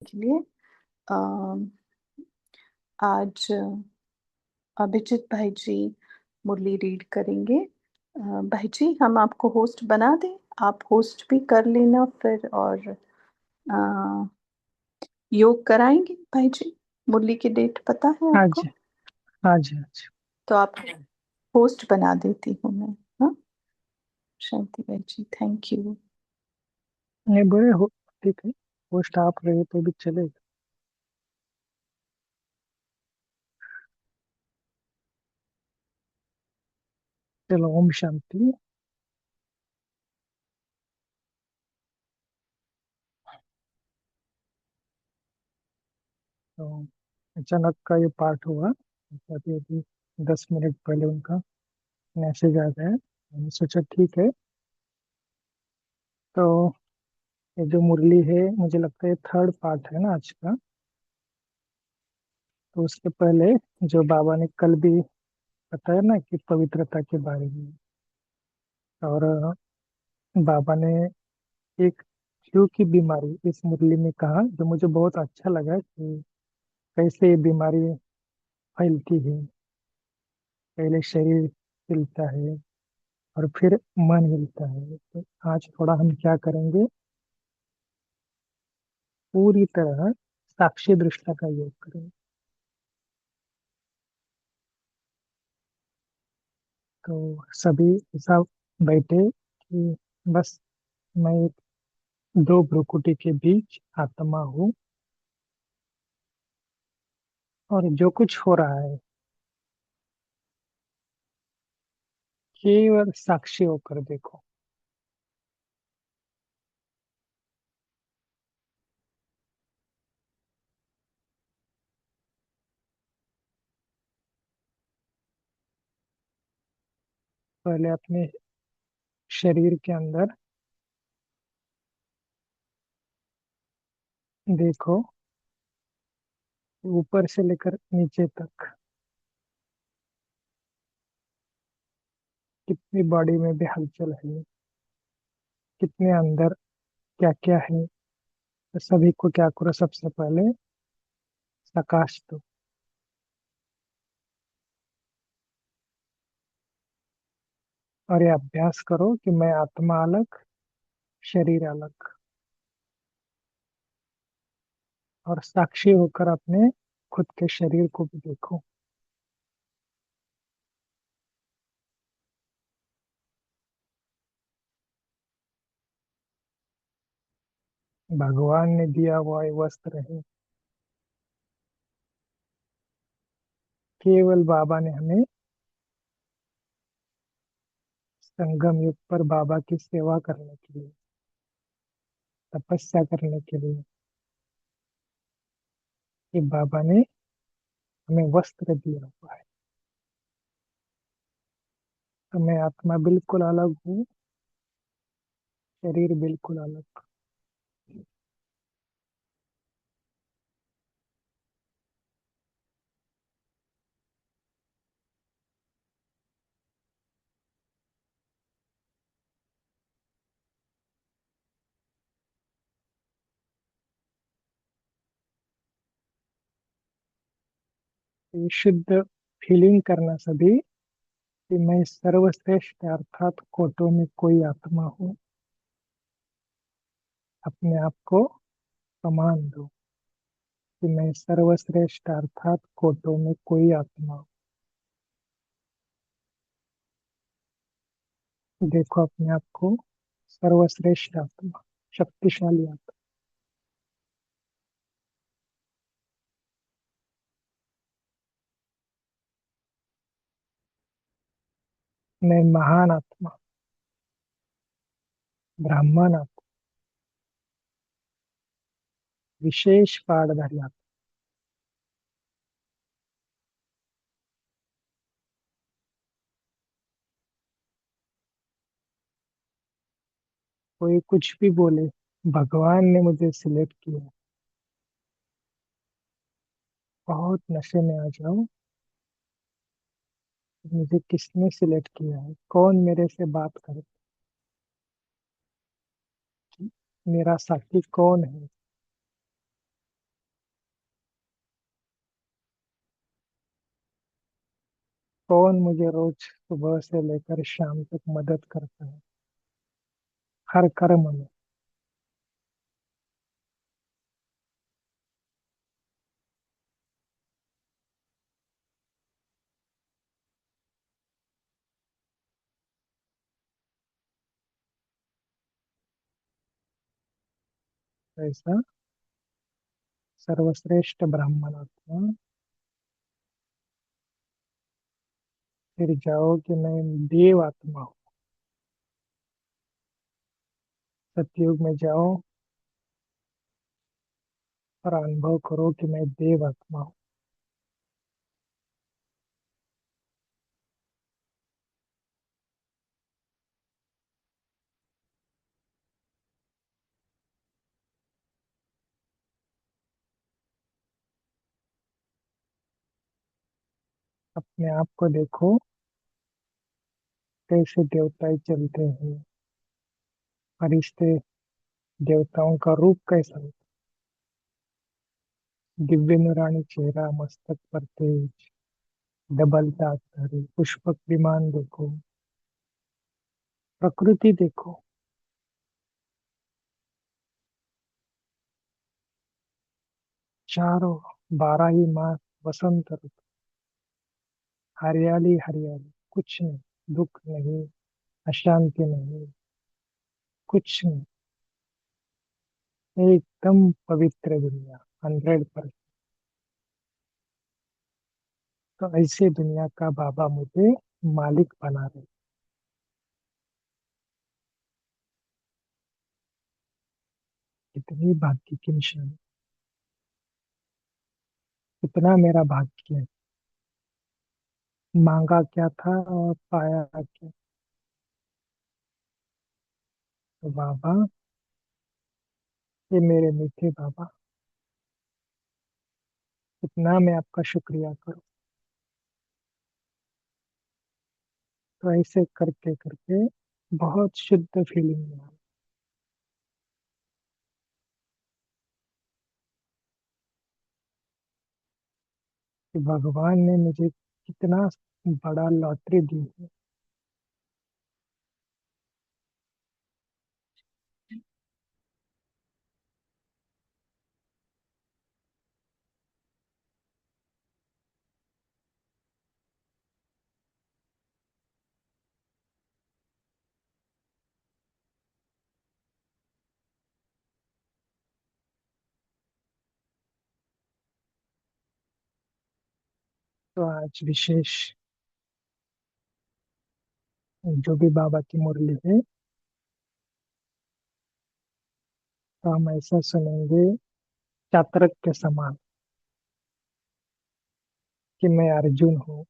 के लिए अ, आज अभिजीत भाई जी मुरली रीड करेंगे। भाई जी हम आपको होस्ट बना दें? आप होस्ट भी कर लेना फिर और अ, योग कराएंगे भाई जी? मुरली की डेट पता है हाँ आपको? जी, हाँ जी, हाँ जी। तो आप होस्ट बना देती हूँ मैं। हाँ, शांति भाई जी, थैंक यू। नहीं बुरे हो, ठीक है। पोस्ट आप रहे तो भी चलेगा। चलो, ओम शांति। तो अचानक का ये पार्ट हुआ, अभी अभी 10 मिनट पहले उनका मैसेज आ गया। मैंने सोचा ठीक है। तो ये जो मुरली है, मुझे लगता है थर्ड पार्ट है ना आज का। तो उसके पहले जो बाबा ने कल भी बताया ना कि पवित्रता के बारे में, और बाबा ने एक फ्लू की बीमारी इस मुरली में कहा, जो मुझे बहुत अच्छा लगा कि कैसे ये बीमारी फैलती है। पहले शरीर हिलता है और फिर मन हिलता है। तो आज थोड़ा हम क्या करेंगे, पूरी तरह साक्षी दृष्टा का योग करेंगे। तो सभी सब बैठे कि बस मैं एक दो भ्रुकुटी के बीच आत्मा हूँ, और जो कुछ हो रहा है केवल साक्षी होकर देखो। पहले अपने शरीर के अंदर देखो, ऊपर से लेकर नीचे तक कितनी बॉडी में भी हलचल है, कितने अंदर क्या क्या है। तो सभी को क्या करो, सबसे पहले प्रकाश दो। और ये अभ्यास करो कि मैं आत्मा अलग, शरीर अलग, और साक्षी होकर अपने खुद के शरीर को भी देखो। भगवान ने दिया हुआ ये वस्त्र है, केवल बाबा ने हमें संगम युग पर बाबा की सेवा करने के लिए, तपस्या करने के लिए, ये बाबा ने हमें वस्त्र दिया हुआ है। तो मैं आत्मा बिल्कुल अलग हूँ, शरीर बिल्कुल अलग। तो ये शुद्ध फीलिंग करना सभी कि मैं सर्वश्रेष्ठ अर्थात कोटों में कोई आत्मा हूँ। अपने आप को प्रमाण दो कि मैं सर्वश्रेष्ठ अर्थात कोटों में कोई आत्मा हूँ। देखो अपने आप को सर्वश्रेष्ठ आत्मा, शक्तिशाली आत्मा। मैं महान आत्मा, ब्राह्मण आत्मा, विशेष पाठधारी आत्मा। कोई कुछ भी बोले, भगवान ने मुझे सिलेक्ट किया। बहुत नशे में आ जाओ, मुझे किसने सिलेक्ट किया है, कौन मेरे से बात करे, मेरा साथी कौन है। कौन मुझे रोज सुबह से लेकर शाम तक मदद करता है हर कर्म में। ऐसा सर्वश्रेष्ठ ब्राह्मण आत्मा, फिर जाओ कि मैं देव आत्मा हूँ। सतयुग में जाओ और अनुभव करो कि मैं देव आत्मा हूँ। अपने आप को देखो, कैसे देवताएं चलते हैं, फरिश्ते, देवताओं का रूप कैसा है। दिव्य नूरानी चेहरा, मस्तक पर तेज, डबल दागधारी पुष्पक विमान देखो, प्रकृति देखो। चारों 12 ही मास वसंत ऋतु, हरियाली हरियाली, कुछ नहीं, दुख नहीं, अशांति नहीं, कुछ नहीं, एकदम पवित्र दुनिया, 100%। तो ऐसे दुनिया का बाबा मुझे मालिक बना रहे। कितनी भाग्य की निशानी, कितना मेरा भाग्य है। मांगा क्या था और पाया क्या। तो बाबा, ये मेरे मीठे बाबा, कितना मैं आपका शुक्रिया करूं। तो ऐसे करते करते बहुत शुद्ध फीलिंग में आई कि भगवान ने मुझे कितना बड़ा लॉटरी दी है। तो आज विशेष जो भी बाबा की मुरली है, तो हम ऐसा सुनेंगे चातरक के समान कि मैं अर्जुन हूँ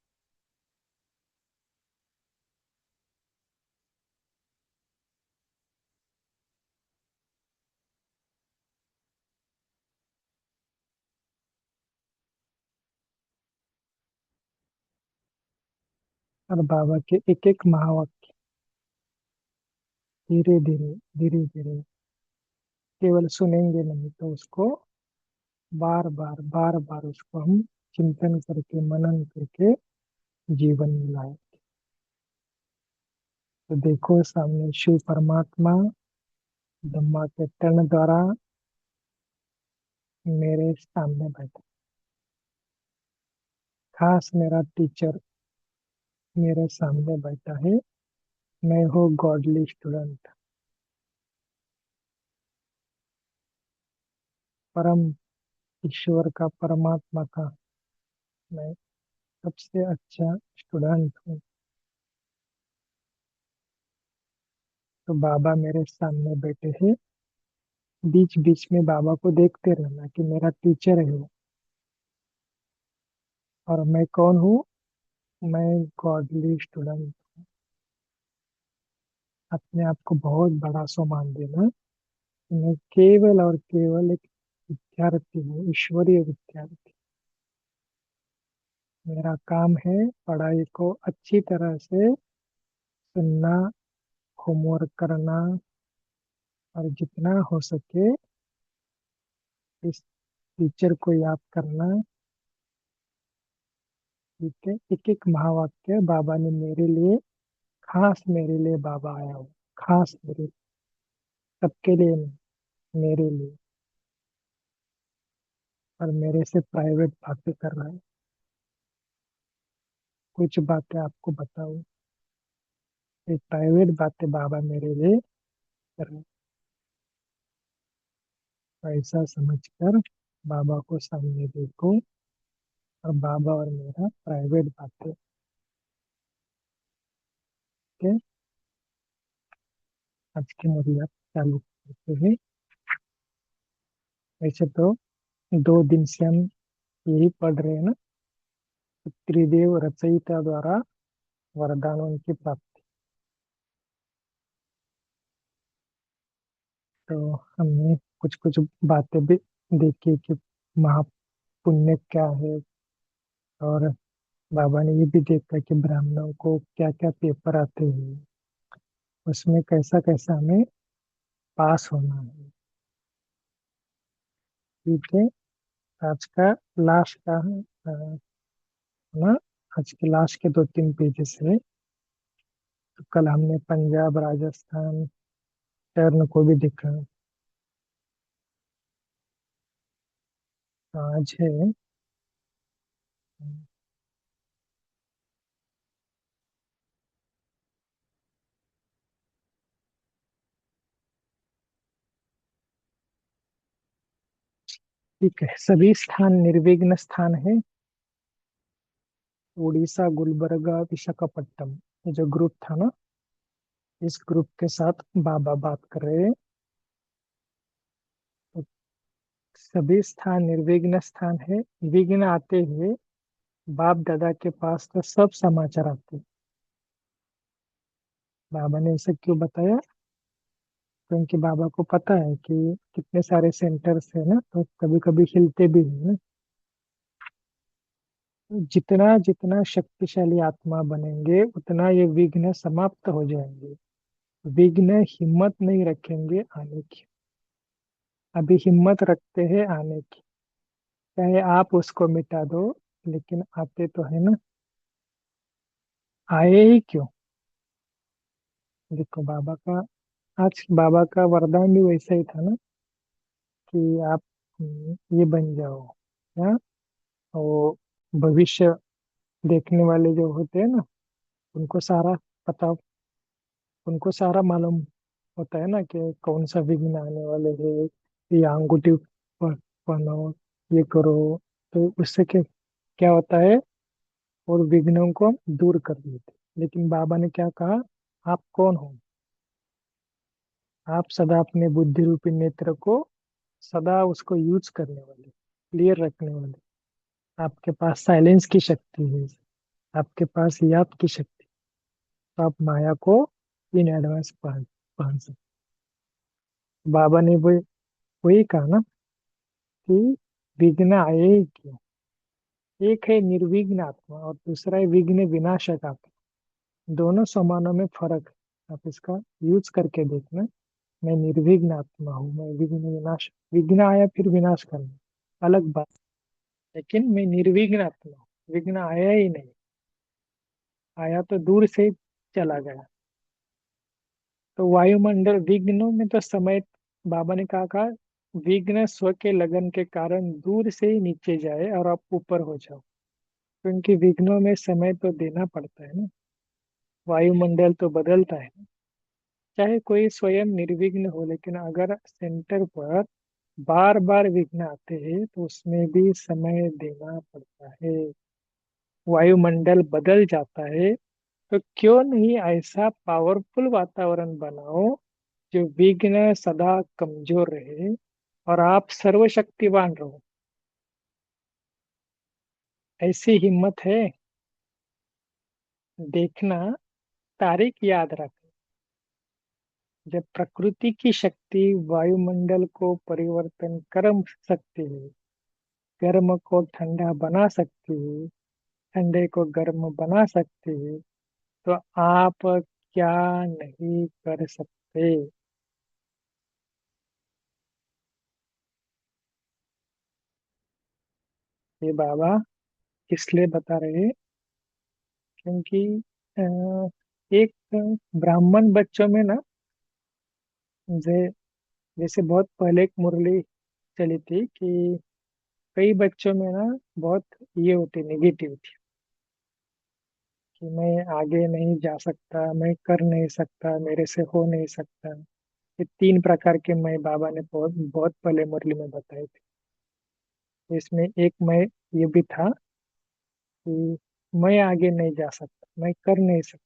और बाबा के एक एक महावाक्य धीरे धीरे धीरे धीरे केवल सुनेंगे नहीं, तो उसको बार बार उसको हम चिंतन करके मनन करके जीवन में लाए। तो देखो सामने शिव परमात्मा ब्रह्मा के तर्ण द्वारा मेरे सामने बैठा, खास मेरा टीचर मेरे सामने बैठा है। मैं हूँ गॉडली स्टूडेंट, परम ईश्वर का, परमात्मा का मैं सबसे अच्छा स्टूडेंट हूँ। तो बाबा मेरे सामने बैठे हैं, बीच बीच में बाबा को देखते रहना कि मेरा टीचर है वो। और मैं कौन हूँ, मैं गॉडली स्टूडेंट। अपने आप को बहुत बड़ा सो मान देना कि मैं केवल और केवल एक विद्यार्थी हूँ, ईश्वरीय विद्यार्थी। मेरा काम है पढ़ाई को अच्छी तरह से सुनना, होमवर्क करना, और जितना हो सके इस टीचर को याद करना, ठीक है, एक एक महावाक्य बाबा ने मेरे लिए, खास मेरे लिए बाबा आया हो, खास मेरे, सबके लिए नहीं, मेरे लिए। और मेरे से प्राइवेट बातें कर रहा है। कुछ बातें आपको बताऊं, ये प्राइवेट बातें बाबा मेरे लिए कर रहे हैं। ऐसा समझकर बाबा को सामने देखो, और बाबा और मेरा प्राइवेट बातें के आज की मुलाकात चालू करते हैं। वैसे तो 2 दिन से हम यही पढ़ रहे हैं ना, त्रिदेव रचयिता द्वारा वरदानों की प्राप्ति। तो हमने कुछ कुछ बातें भी देखी कि महापुण्य क्या है, और बाबा ने ये भी देखा कि ब्राह्मणों को क्या क्या पेपर आते हैं, उसमें कैसा कैसा हमें पास होना है। ठीक है, आज का लास्ट का ना, आज के लास्ट के 2-3 पेजेस है। तो कल हमने पंजाब राजस्थान टर्न को भी देखा, आज है ठीक है, सभी स्थान निर्विघ्न स्थान है। उड़ीसा, गुलबर्गा, विशाखापट्टनम, ये जो ग्रुप था ना, इस ग्रुप के साथ बाबा बात कर रहे हैं। तो सभी स्थान निर्विघ्न स्थान है। विघ्न आते हुए बाप दादा के पास तो सब समाचार आते हैं। बाबा ने इसे क्यों बताया? क्योंकि बाबा को पता है कि कितने सारे सेंटर्स है ना, तो कभी कभी हिलते भी है ना। जितना जितना शक्तिशाली आत्मा बनेंगे उतना ये विघ्न समाप्त हो जाएंगे। विघ्न हिम्मत नहीं रखेंगे आने की। अभी हिम्मत रखते हैं आने की, चाहे आप उसको मिटा दो, लेकिन आते तो है ना। आए ही क्यों? देखो बाबा का, आज बाबा का वरदान भी वैसा ही था ना, कि आप ये बन जाओ क्या, वो भविष्य देखने वाले जो होते हैं ना, उनको सारा पता, उनको सारा मालूम होता है ना कि कौन सा विघ्न आने वाले है। ये अंगूठी पहनो, ये करो, तो उससे क्या क्या होता है, और विघ्नों को दूर कर देते। लेकिन बाबा ने क्या कहा, आप कौन हो? आप सदा अपने बुद्धि रूपी नेत्र को सदा उसको यूज करने वाले, क्लियर रखने वाले। आपके पास साइलेंस की शक्ति है, आपके पास याद की शक्ति। तो आप माया को इन एडवांस पहन पहन सकते। बाबा ने वो वही कहा ना कि विघ्न आए ही क्यों। एक है निर्विघ्न आत्मा और दूसरा है विघ्न विनाशक आत्मा। दोनों समानों में फर्क है, आप इसका यूज करके देखना। मैं निर्विघ्न आत्मा हूँ, मैं विघ्न विनाश, विघ्न आया फिर विनाश करना अलग बात। लेकिन मैं निर्विघ्न आत्मा हूँ, विघ्न आया ही नहीं, आया तो दूर से ही चला गया। तो वायुमंडल विघ्नों में तो समय, बाबा ने कहा विघ्न स्व के लगन के कारण दूर से ही नीचे जाए और आप ऊपर हो जाओ। क्योंकि विघ्नों में समय तो देना पड़ता है ना, वायुमंडल तो बदलता है। चाहे कोई स्वयं निर्विघ्न हो, लेकिन अगर सेंटर पर बार बार विघ्न आते हैं तो उसमें भी समय देना पड़ता है। वायुमंडल बदल जाता है, तो क्यों नहीं ऐसा पावरफुल वातावरण बनाओ जो विघ्न सदा कमजोर रहे और आप सर्वशक्तिवान रहो। ऐसी हिम्मत है? देखना, तारीख याद रख, जब प्रकृति की शक्ति वायुमंडल को परिवर्तन कर सकती है, गर्म को ठंडा बना सकती है, ठंडे को गर्म बना सकती है, तो आप क्या नहीं कर सकते? ये बाबा इसलिए बता रहे हैं क्योंकि एक ब्राह्मण बच्चों में ना, जैसे जैसे बहुत पहले एक मुरली चली थी कि कई बच्चों में ना बहुत ये होती नेगेटिविटी, कि मैं आगे नहीं जा सकता, मैं कर नहीं सकता, मेरे से हो नहीं सकता। ये तीन प्रकार के मैं बाबा ने बहुत बहुत पहले मुरली में बताए थे। तो इसमें एक मैं ये भी था कि मैं आगे नहीं जा सकता, मैं कर नहीं सकता।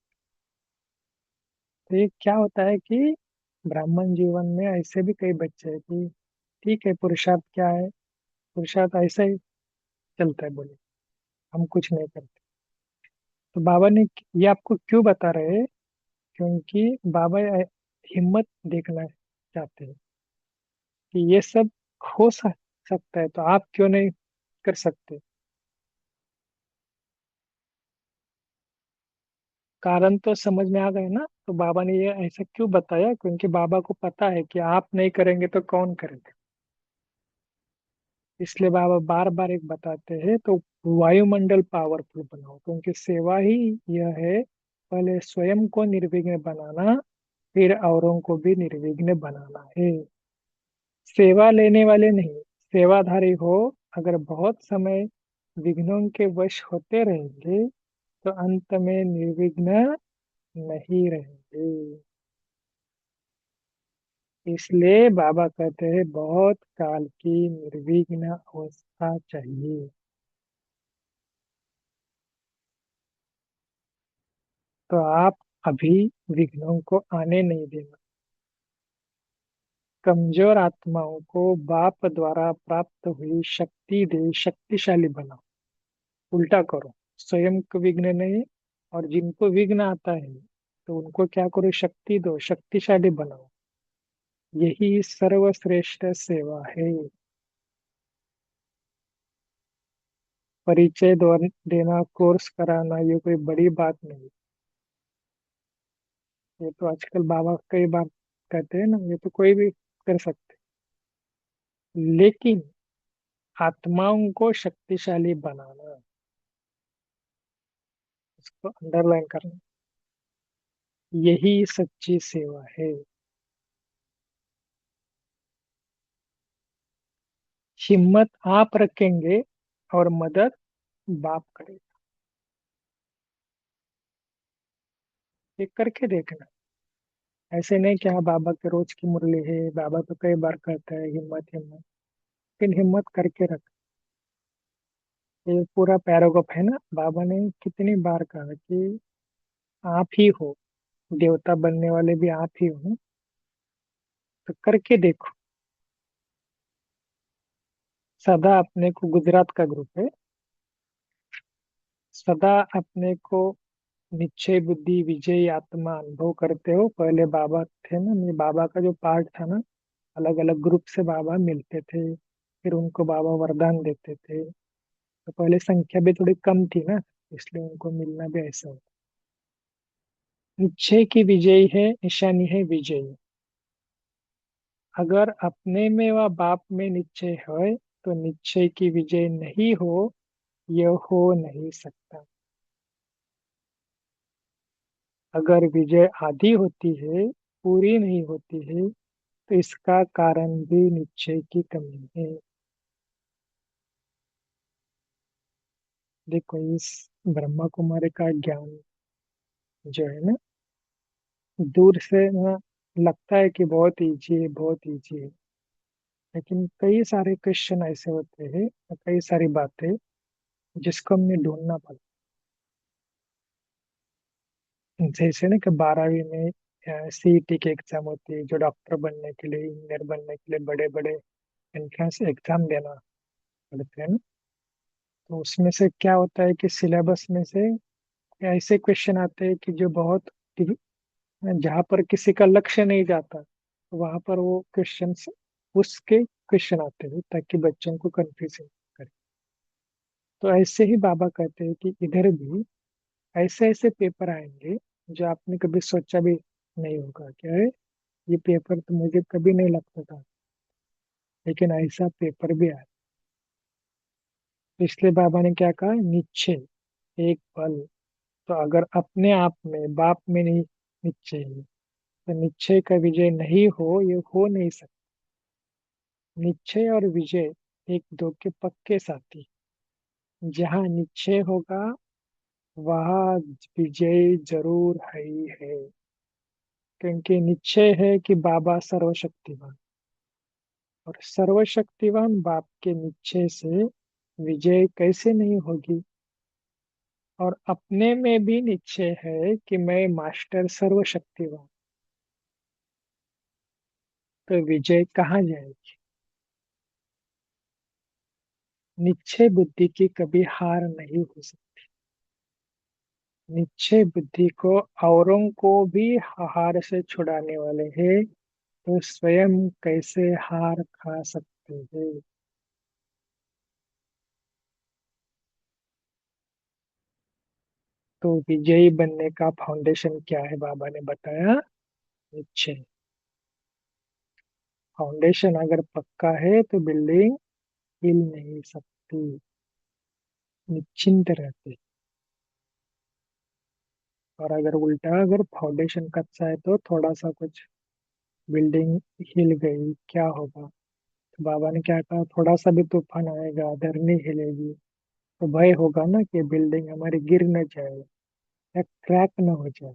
तो ये क्या होता है कि ब्राह्मण जीवन में ऐसे भी कई बच्चे हैं कि ठीक है, पुरुषार्थ क्या है, पुरुषार्थ ऐसा ही चलता है, बोले हम कुछ नहीं करते। तो बाबा ने ये आपको क्यों बता रहे हैं? क्योंकि बाबा हिम्मत देखना चाहते हैं कि ये सब हो सकता है, तो आप क्यों नहीं कर सकते। कारण तो समझ में आ गए ना। तो बाबा ने ये ऐसा क्यों बताया? क्योंकि बाबा को पता है कि आप नहीं करेंगे तो कौन करेंगे। इसलिए बाबा बार बार एक बताते हैं, तो वायुमंडल पावरफुल बनाओ, क्योंकि सेवा ही यह है, पहले स्वयं को निर्विघ्न बनाना, फिर औरों को भी निर्विघ्न बनाना है। सेवा लेने वाले नहीं, सेवाधारी हो। अगर बहुत समय विघ्नों के वश होते रहेंगे तो अंत में निर्विघ्न नहीं रहेंगे। इसलिए बाबा कहते हैं बहुत काल की निर्विघ्न अवस्था चाहिए। तो आप अभी विघ्नों को आने नहीं देना। कमजोर आत्माओं को बाप द्वारा प्राप्त हुई शक्ति दे शक्तिशाली बनाओ। उल्टा करो, स्वयं को विघ्न नहीं, और जिनको विघ्न आता है तो उनको क्या करो, शक्ति दो, शक्तिशाली बनाओ। यही सर्वश्रेष्ठ सेवा है। परिचय देना, कोर्स कराना, ये कोई बड़ी बात नहीं। ये तो आजकल बाबा कई बार कहते हैं ना, ये तो कोई भी कर सकते। लेकिन आत्माओं को शक्तिशाली बनाना, इसको अंडरलाइन करना, यही सच्ची सेवा है। हिम्मत आप रखेंगे और मदद बाप करेगा। ये करके देखना। ऐसे नहीं कि हाँ बाबा के रोज की मुरली है, बाबा तो कई बार कहता है हिम्मत हिम्मत, लेकिन हिम्मत करके रख। ये पूरा पैराग्राफ है ना, बाबा ने कितनी बार कहा कि आप ही हो, देवता बनने वाले भी आप ही हो, तो करके देखो। सदा अपने को, गुजरात का ग्रुप है, सदा अपने को निश्चय बुद्धि विजयी आत्मा अनुभव करते हो। पहले बाबा थे ना, ये बाबा का जो पार्ट था ना, अलग अलग ग्रुप से बाबा मिलते थे, फिर उनको बाबा वरदान देते थे। तो पहले संख्या भी थोड़ी कम थी ना, इसलिए उनको मिलना भी ऐसा होता। निश्चय की विजयी है, निशानी है विजयी। अगर अपने में व बाप में निश्चय है तो निश्चय की विजय नहीं हो, यह हो नहीं सकता। अगर विजय आधी होती है, पूरी नहीं होती है, तो इसका कारण भी निश्चय की कमी है। देखो, इस ब्रह्मा कुमारी का ज्ञान जो है ना, दूर से ना लगता है कि बहुत इजी है, बहुत इजी है। लेकिन कई सारे क्वेश्चन ऐसे होते हैं, कई सारी बातें जिसको हमने ढूंढना पड़ता है। जैसे ना कि 12वीं में सीईटी की एग्जाम होती है, जो डॉक्टर बनने के लिए, इंजीनियर बनने के लिए बड़े बड़े एंट्रेंस एग्जाम देना पड़ते हैं ना। तो उसमें से क्या होता है कि सिलेबस में से ऐसे क्वेश्चन आते हैं कि जो बहुत, जहाँ पर किसी का लक्ष्य नहीं जाता, तो वहां पर वो क्वेश्चन, उसके क्वेश्चन आते हैं ताकि बच्चों को कंफ्यूजन करे। तो ऐसे ही बाबा कहते हैं कि इधर भी ऐसे ऐसे पेपर आएंगे जो आपने कभी सोचा भी नहीं होगा, क्या है ये पेपर तो मुझे कभी नहीं लगता था, लेकिन ऐसा पेपर भी आया। इसलिए बाबा ने क्या कहा, निश्चय, एक पल तो अगर अपने आप में बाप में नहीं निश्चय है, तो निश्चय का विजय नहीं हो, ये हो नहीं सकता। निश्चय और विजय एक दो के पक्के साथी। जहाँ निश्चय होगा वहाँ विजय जरूर है ही है। क्योंकि निश्चय है कि बाबा सर्वशक्तिमान, और सर्वशक्तिमान बाप के निश्चय से विजय कैसे नहीं होगी। और अपने में भी निश्चय है कि मैं मास्टर सर्वशक्तिवान, तो विजय कहाँ जाएगी। निश्चय बुद्धि की कभी हार नहीं हो सकती। निश्चय बुद्धि को औरों को भी हार से छुड़ाने वाले हैं, तो स्वयं कैसे हार खा सकते हैं। तो विजयी बनने का फाउंडेशन क्या है, बाबा ने बताया, निश्चय। फाउंडेशन अगर पक्का है तो बिल्डिंग हिल नहीं सकती, निश्चिंत रहते। और अगर उल्टा, अगर फाउंडेशन कच्चा है तो थोड़ा सा कुछ बिल्डिंग हिल गई क्या होगा। तो बाबा ने क्या कहा, थोड़ा सा भी तूफान आएगा धरनी हिलेगी, तो भय होगा ना कि बिल्डिंग हमारी गिर न जाए या क्रैक न हो जाए।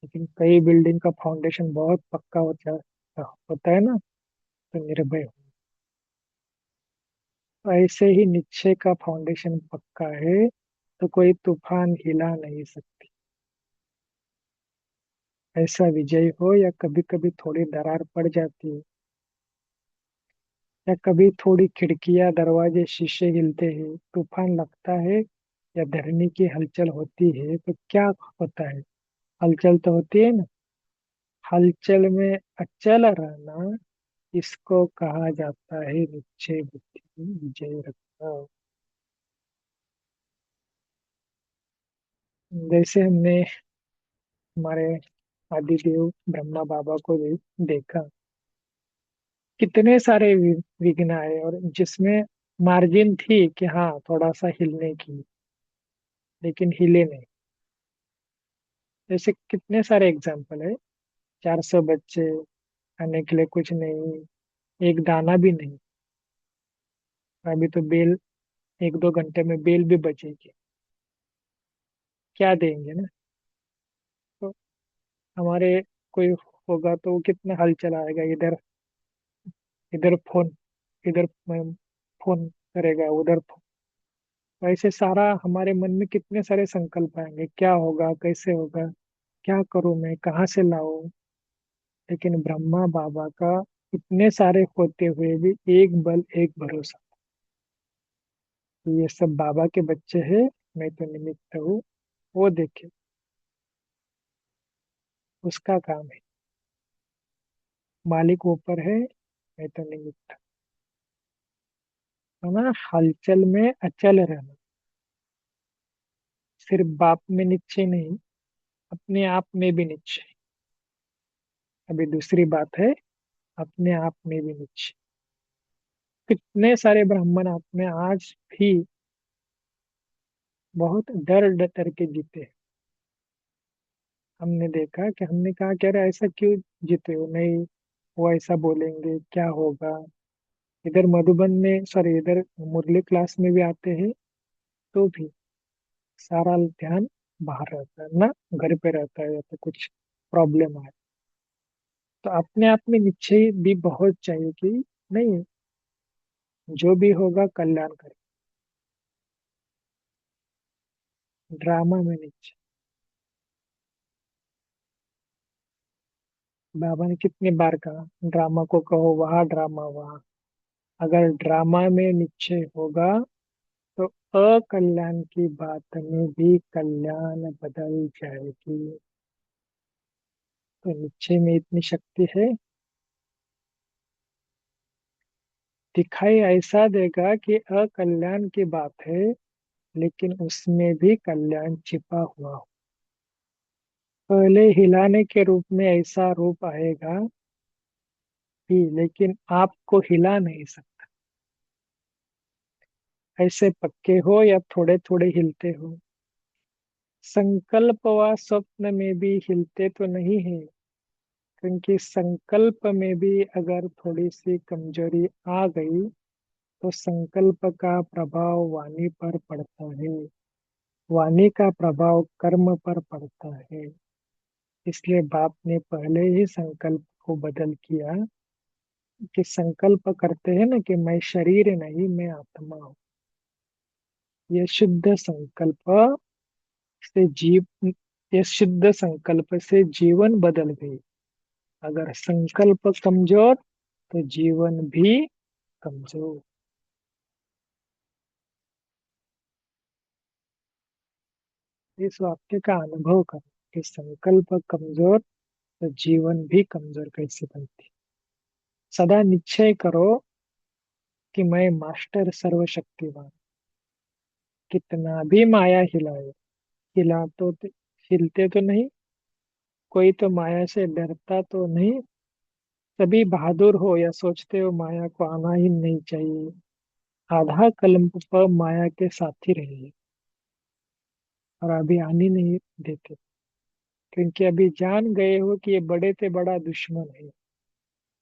लेकिन कई बिल्डिंग का फाउंडेशन बहुत पक्का होता है ना, तो निर्भय हो। तो ऐसे ही निश्चय का फाउंडेशन पक्का है, तो कोई तूफान हिला नहीं सकती। ऐसा विजय हो या कभी कभी थोड़ी दरार पड़ जाती है, या कभी थोड़ी खिड़कियां दरवाजे शीशे हिलते हैं, तूफान लगता है या धरनी की हलचल होती है, तो क्या होता है, हलचल तो होती है ना। हलचल में अचल रहना, इसको कहा जाता है निश्चय बुद्धि विजय रखना। जैसे हमने हमारे आदिदेव ब्रह्मा बाबा को देखा, कितने सारे विघ्न आए, और जिसमें मार्जिन थी कि हाँ थोड़ा सा हिलने की, लेकिन हिले नहीं। जैसे कितने सारे एग्जाम्पल है, 400 बच्चे, खाने के लिए कुछ नहीं, एक दाना भी नहीं। अभी तो बेल, एक दो घंटे में बेल भी बचेगी, क्या देंगे ना। तो हमारे कोई होगा तो वो कितना हल चलाएगा, इधर इधर फोन, इधर फोन करेगा, उधर फोन। तो ऐसे सारा हमारे मन में कितने सारे संकल्प आएंगे, क्या होगा, कैसे होगा, क्या करूं मैं, कहाँ से लाऊं। लेकिन ब्रह्मा बाबा का इतने सारे होते हुए भी एक बल एक भरोसा, कि ये सब बाबा के बच्चे हैं, मैं तो निमित्त हूँ। वो देखे, उसका काम है, मालिक ऊपर है, मैं तो निमित्त। है ना, हलचल में अचल रहना, सिर्फ बाप में निश्चय नहीं, अपने आप में भी निश्चय। अभी दूसरी बात है, अपने आप में भी निश्चय। कितने सारे ब्राह्मण आप में आज भी बहुत डर डर के जीते। हमने देखा कि हमने कहा, कह रहे ऐसा क्यों जीते हो, नहीं वो ऐसा बोलेंगे क्या होगा। इधर मधुबन में, सॉरी, इधर मुरली क्लास में भी आते हैं, तो भी सारा ध्यान बाहर रहता है ना, घर पे रहता है, या तो कुछ प्रॉब्लम आए। तो अपने आप में निश्चय भी बहुत चाहिए कि नहीं, जो भी होगा कल्याण करे। ड्रामा में निश्चय। बाबा ने कितनी बार कहा, ड्रामा को कहो वहाँ, ड्रामा वहाँ। अगर ड्रामा में निश्चय होगा, तो अकल्याण की बात में भी कल्याण बदल जाएगी। तो निश्चय में इतनी शक्ति है, दिखाई ऐसा देगा कि अकल्याण की बात है, लेकिन उसमें भी कल्याण छिपा हुआ हो। पहले हिलाने के रूप में ऐसा रूप आएगा भी, लेकिन आपको हिला नहीं सकता। ऐसे पक्के हो या थोड़े थोड़े हिलते हो। संकल्प व स्वप्न में भी हिलते तो नहीं है, क्योंकि संकल्प में भी अगर थोड़ी सी कमजोरी आ गई तो संकल्प का प्रभाव वाणी पर पड़ता है, वाणी का प्रभाव कर्म पर पड़ता है। इसलिए बाप ने पहले ही संकल्प को बदल किया कि संकल्प करते हैं ना कि मैं शरीर नहीं, मैं आत्मा हूँ। ये शुद्ध संकल्प से जीव ये शुद्ध संकल्प से जीवन बदल गई। अगर संकल्प कमजोर तो जीवन भी कमजोर। इस वाक्य का अनुभव करो कि संकल्प कमजोर तो जीवन भी कमजोर कैसे बनती। सदा निश्चय करो कि मैं मास्टर सर्वशक्तिवान, कितना भी माया हिलाए, हिला तो हिलते तो नहीं, कोई तो माया से डरता तो नहीं। सभी बहादुर हो या सोचते हो माया को आना ही नहीं चाहिए, आधा कलम पर माया के साथी रहिए। और अभी आने नहीं देते, क्योंकि अभी जान गए हो कि ये बड़े से बड़ा दुश्मन है।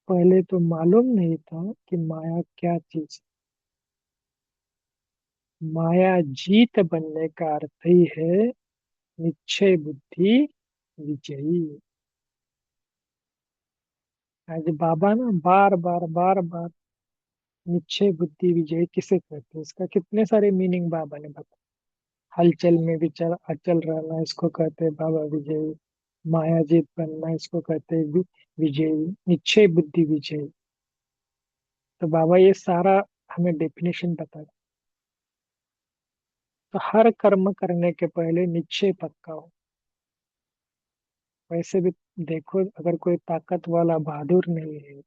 पहले तो मालूम नहीं था कि माया क्या चीज है। माया जीत बनने का अर्थ ही है निश्चय बुद्धि विजयी। आज बाबा ना बार बार बार बार निश्चय बुद्धि विजयी किसे कहते हैं, इसका कितने सारे मीनिंग बाबा ने बताया। हलचल में विचल अचल रहना इसको कहते हैं बाबा विजयी, माया जीत बनना इसको कहते हैं विजयी, निश्चय बुद्धि विजयी। तो बाबा ये सारा हमें डेफिनेशन बता। तो हर कर्म करने के पहले निश्चय पक्का हो। वैसे भी देखो, अगर कोई ताकत वाला बहादुर नहीं है,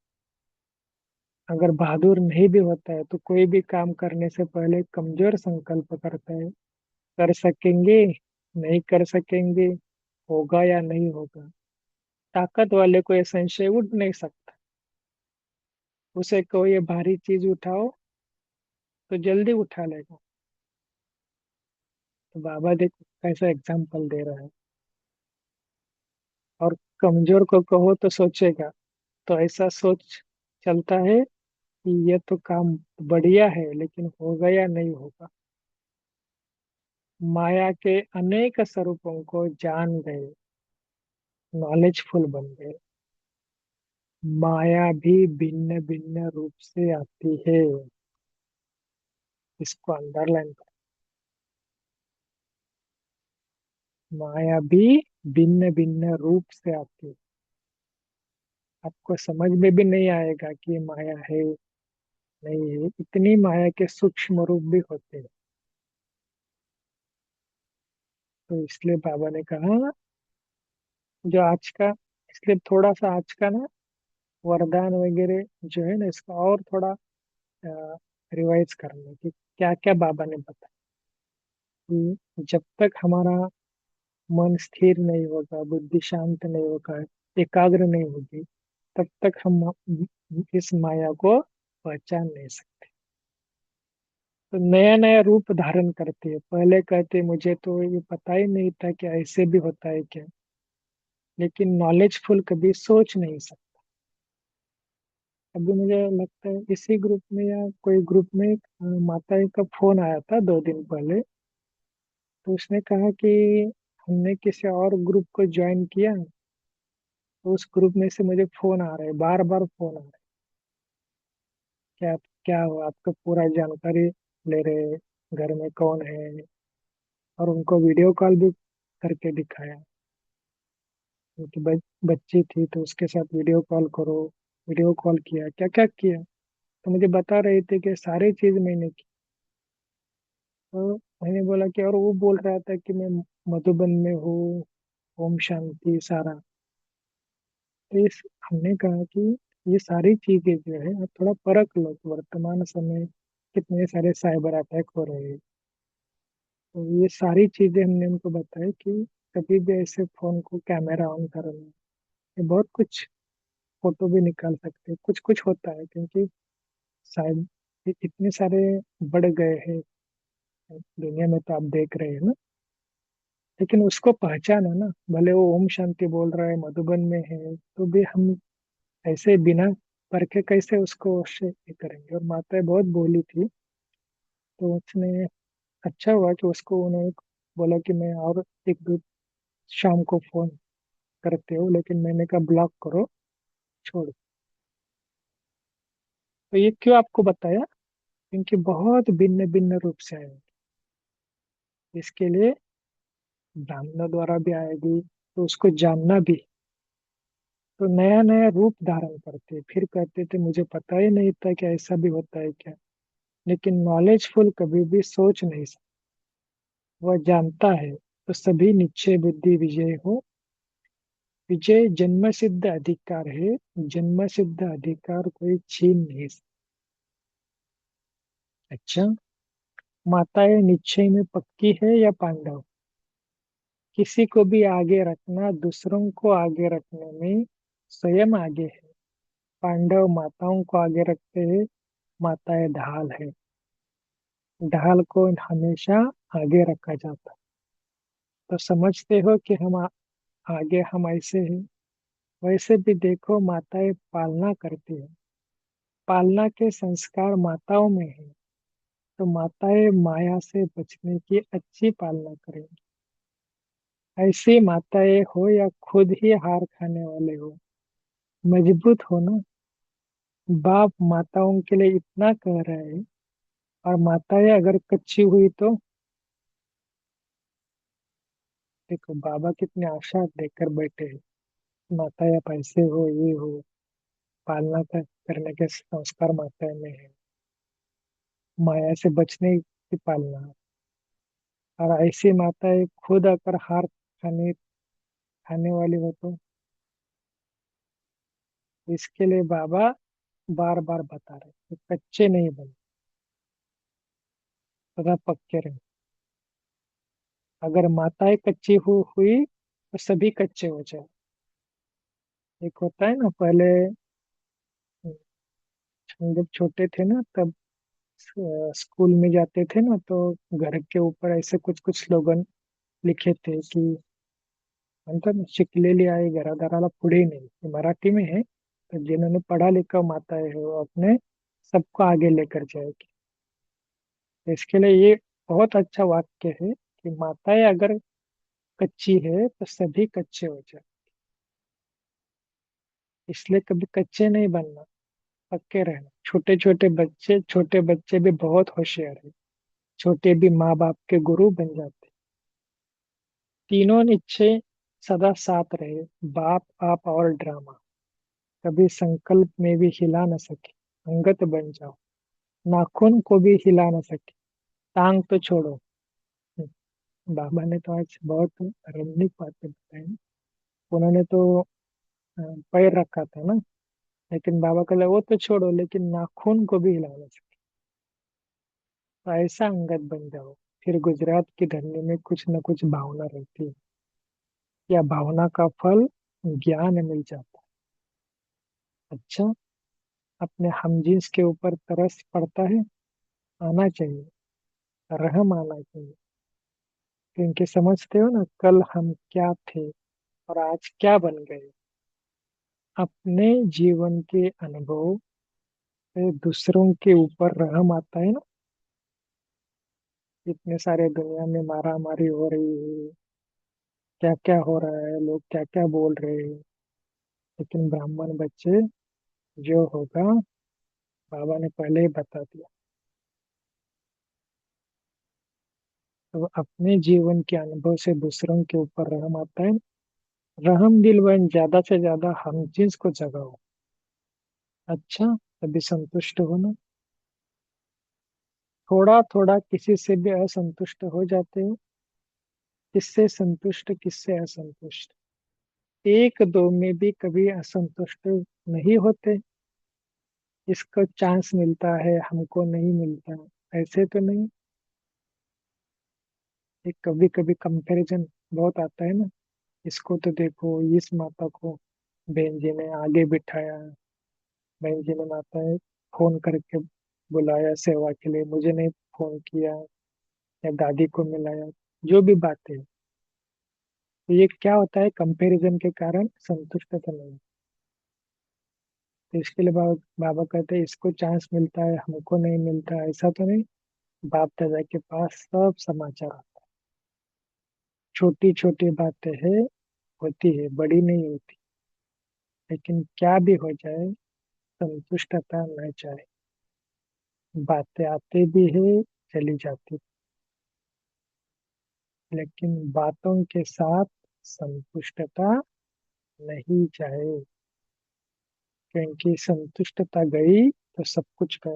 अगर बहादुर नहीं भी होता है तो कोई भी काम करने से पहले कमजोर संकल्प करता है। कर सकेंगे, नहीं कर सकेंगे, होगा या नहीं होगा। ताकत वाले को ये संशय उठ नहीं सकता। उसे कहो ये भारी चीज उठाओ तो जल्दी उठा लेगा। तो बाबा देखो कैसा एग्जाम्पल दे रहा है। और कमजोर को कहो तो सोचेगा। तो ऐसा सोच चलता है कि ये तो काम बढ़िया है, लेकिन होगा या नहीं होगा। माया के अनेक स्वरूपों को जान गए, नॉलेजफुल बन गए। माया भी भिन्न भिन्न रूप से आती है, इसको अंडरलाइन करो। माया भी भिन्न भिन्न रूप से आती है। आपको समझ में भी नहीं आएगा कि ये माया है नहीं है, इतनी माया के सूक्ष्म रूप भी होते हैं। तो इसलिए बाबा ने कहा जो आज का, इसलिए थोड़ा सा आज का ना वरदान वगैरह जो है ना, इसका और थोड़ा रिवाइज करने की क्या क्या बाबा ने बताया। कि जब तक हमारा मन स्थिर नहीं होगा, बुद्धि शांत नहीं होगा, एकाग्र नहीं होगी, तब तक हम इस माया को पहचान नहीं सकते। तो नया नया रूप धारण करती है। पहले कहते मुझे तो ये पता ही नहीं था कि ऐसे भी होता है क्या, लेकिन नॉलेजफुल कभी सोच नहीं सकता। अभी मुझे लगता है इसी ग्रुप में या कोई ग्रुप में माता जी का फोन आया था 2 दिन पहले। तो उसने कहा कि हमने किसी और ग्रुप को ज्वाइन किया, तो उस ग्रुप में से मुझे फोन आ रहा है, बार बार फोन आ रहा है। क्या क्या हो, आपका पूरा जानकारी ले रहे हैं, घर में कौन है। और उनको वीडियो कॉल भी करके दिखाया। उनकी बच्ची थी तो उसके साथ वीडियो कॉल करो, वीडियो कॉल किया, क्या क्या किया। तो मुझे बता रहे थे कि सारी चीज मैंने की। तो मैंने बोला कि, और वो बोल रहा था कि मैं मधुबन में हूँ, ओम शांति सारा। तो इस हमने कहा कि ये सारी चीजें जो है आप थोड़ा परख लो कि वर्तमान समय कितने सारे साइबर अटैक हो रहे हैं। तो ये सारी चीजें हमने उनको बताई कि कभी भी ऐसे फोन को कैमरा ऑन करना, ये बहुत कुछ फोटो भी निकाल सकते हैं, कुछ कुछ होता है, क्योंकि शायद इतने सारे बढ़ गए हैं दुनिया में तो आप देख रहे हैं ना। लेकिन उसको पहचाना ना, भले वो ओम शांति बोल रहा है, मधुबन में है, तो भी हम ऐसे बिना परखे कैसे उसको उससे ये करेंगे। और माताएं बहुत बोली थी, तो उसने, अच्छा हुआ कि उसको उन्होंने बोला कि मैं और एक दो शाम को फोन करते हो, लेकिन मैंने कहा ब्लॉक करो, छोड़। तो ये क्यों आपको बताया, क्योंकि बहुत भिन्न भिन्न रूप से आए, इसके लिए ब्राह्मणों द्वारा भी आएगी, तो उसको जानना भी, तो नया नया रूप धारण करते, फिर कहते थे मुझे पता ही नहीं था कि ऐसा भी होता है क्या। लेकिन नॉलेजफुल कभी भी सोच नहीं सकता, वह जानता है। तो सभी निश्चय बुद्धि विजय हो। विजय जन्म सिद्ध अधिकार है, जन्म सिद्ध अधिकार कोई छीन नहीं सकता। अच्छा, माताएं निश्चय में पक्की है या पांडव? किसी को भी आगे रखना, दूसरों को आगे रखने में स्वयं आगे है। पांडव माताओं को आगे रखते हैं, माताएं ढाल है। ढाल को हमेशा आगे रखा जाता है। तो समझते हो कि आगे हम ऐसे हैं। वैसे भी देखो, माताएं पालना करती है, पालना के संस्कार माताओं में है। तो माताएं माया से बचने की अच्छी पालना करेंगी। ऐसी माताएं हो या खुद ही हार खाने वाले हो, मजबूत हो ना। बाप माताओं के लिए इतना कह रहे हैं, और माताएं अगर कच्ची हुई तो देखो बाबा कितने आशा देकर बैठे हैं। माताएं आप ऐसे हो, ये हो, करने के संस्कार माताएं में है, माया से बचने की पालना। और ऐसी माताएं खुद अगर हार खाने वाली हो तो इसके लिए बाबा बार बार बता रहे कि कच्चे नहीं बने, सदा पक्के रहे। अगर माताएं कच्ची हुई तो सभी कच्चे हो जाए। एक होता है ना, पहले हम जब छोटे थे ना, तब स्कूल में जाते थे ना, तो घर के ऊपर ऐसे कुछ कुछ स्लोगन लिखे थे कि मतलब शिकलेली आहे घरादाराला पुढे नहीं, ये मराठी में है। तो जिन्होंने पढ़ा लिखा माता है वो अपने सबको आगे लेकर जाएगी। तो इसके लिए ये बहुत अच्छा वाक्य है कि माताएं अगर कच्ची है तो सभी कच्चे हो जाए। इसलिए कभी कच्चे नहीं बनना, पक्के रहना। छोटे बच्चे भी बहुत होशियार है, छोटे भी माँ बाप के गुरु बन जाते। तीनों इच्छे सदा साथ रहे, बाप आप और ड्रामा। कभी संकल्प में भी हिला न सके, अंगत बन जाओ। नाखून को भी हिला न सके, टांग तो छोड़ो। बाबा ने तो आज बहुत रमणीक बातें बताई। उन्होंने तो पैर रखा था ना, लेकिन बाबा कहला वो तो छोड़ो, लेकिन नाखून को भी हिला न सके। तो ऐसा अंगत बन जाओ। फिर गुजरात की धरनी में कुछ न कुछ भावना रहती है, या भावना का फल ज्ञान मिल जाता है। अच्छा, अपने हमजिन्स के ऊपर तरस पड़ता है, आना चाहिए, रहम आना चाहिए। क्योंकि समझते हो ना, कल हम क्या थे और आज क्या बन गए। अपने जीवन के अनुभव से दूसरों के ऊपर रहम आता है ना। इतने सारे दुनिया में मारा मारी हो रही है, क्या क्या हो रहा है, लोग क्या क्या बोल रहे हैं, लेकिन ब्राह्मण बच्चे, जो होगा बाबा ने पहले ही बता दिया। तो अपने जीवन के अनुभव से दूसरों के ऊपर रहम आता है। रहम दिलवन ज्यादा से ज्यादा हम जिस को जगाओ। अच्छा, तभी संतुष्ट हो ना। थोड़ा थोड़ा किसी से भी असंतुष्ट हो जाते हो। किससे संतुष्ट, किससे असंतुष्ट, एक दो में भी कभी असंतुष्ट नहीं होते। इसको चांस मिलता है, हमको नहीं मिलता, ऐसे तो नहीं। एक कभी कभी कंपैरिजन बहुत आता है ना, इसको तो देखो, इस माता को बहन जी ने आगे बिठाया, बहन जी ने माता है फोन करके बुलाया सेवा के लिए, मुझे नहीं फोन किया। या दादी को मिलाया, जो भी बातें हैं। तो ये क्या होता है, कंपैरिजन के कारण संतुष्टता नहीं। तो इसके लिए बाबा कहते हैं इसको चांस मिलता है, हमको नहीं मिलता, ऐसा तो नहीं। बाप दादा के पास सब समाचार आता है। छोटी छोटी बातें है, होती है, बड़ी नहीं होती। लेकिन क्या भी हो जाए, संतुष्टता न चाहे। बातें आती भी है, चली जाती, लेकिन बातों के साथ संतुष्टता नहीं चाहे। क्योंकि संतुष्टता गई तो सब कुछ गया।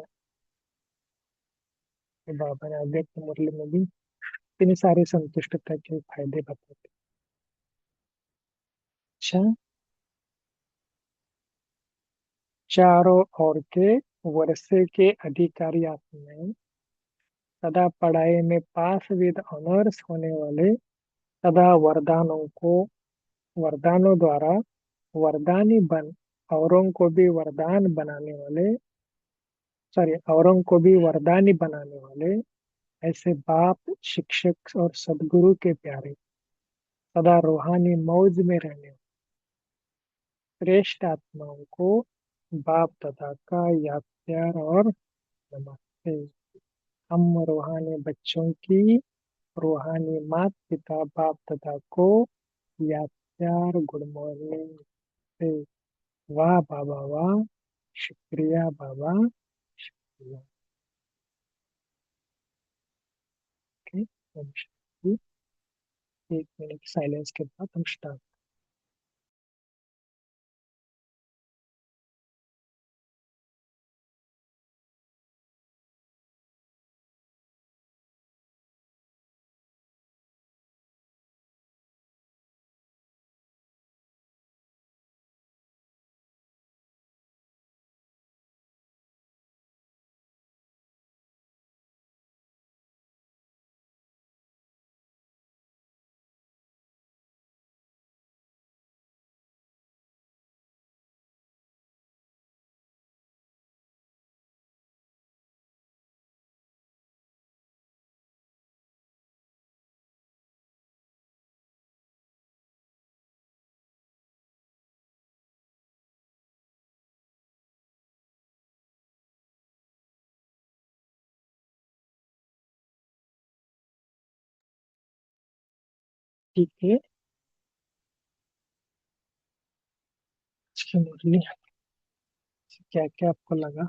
तो बाबा ने अव्यक्त मुरली में भी इतने सारे संतुष्टता के फायदे बताते। अच्छा, चारों ओर के वर्षे के अधिकारी आत्माएं, सदा पढ़ाई में पास विद ऑनर्स होने वाले, सदा वरदानों द्वारा वरदानी बन औरों को भी वरदान बनाने वाले, सॉरी, औरों को भी वरदानी बनाने वाले, ऐसे बाप, शिक्षक और सदगुरु के प्यारे, सदा रूहानी मौज में रहने वाले श्रेष्ठ आत्माओं को बाप दादा का याद प्यार और नमस्ते। हम रूहानी बच्चों की रूहानी माता पिता बाप दादा को याद प्यार, गुड मॉर्निंग से। वाह बाबा वाह, शुक्रिया बाबा, शुक्रिया। Okay, Om Shanti. 1 minute silence के बाद हम स्टार्ट। ठीक है, इसकी मुरली क्या क्या आपको लगा?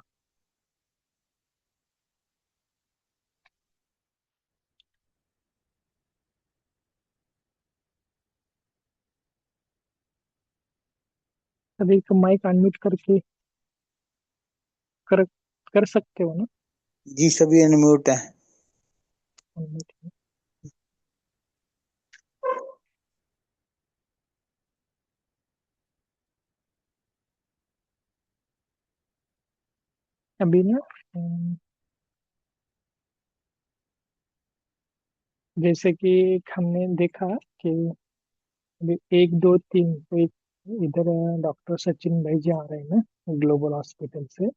अभी तो माइक अनम्यूट करके कर कर सकते हो ना? जी सभी अनम्यूट है। unmute है। अभी ना, जैसे कि हमने देखा कि अभी 1 2 3, तो एक इधर डॉक्टर सचिन भाई जी आ रहे हैं ना ग्लोबल हॉस्पिटल से,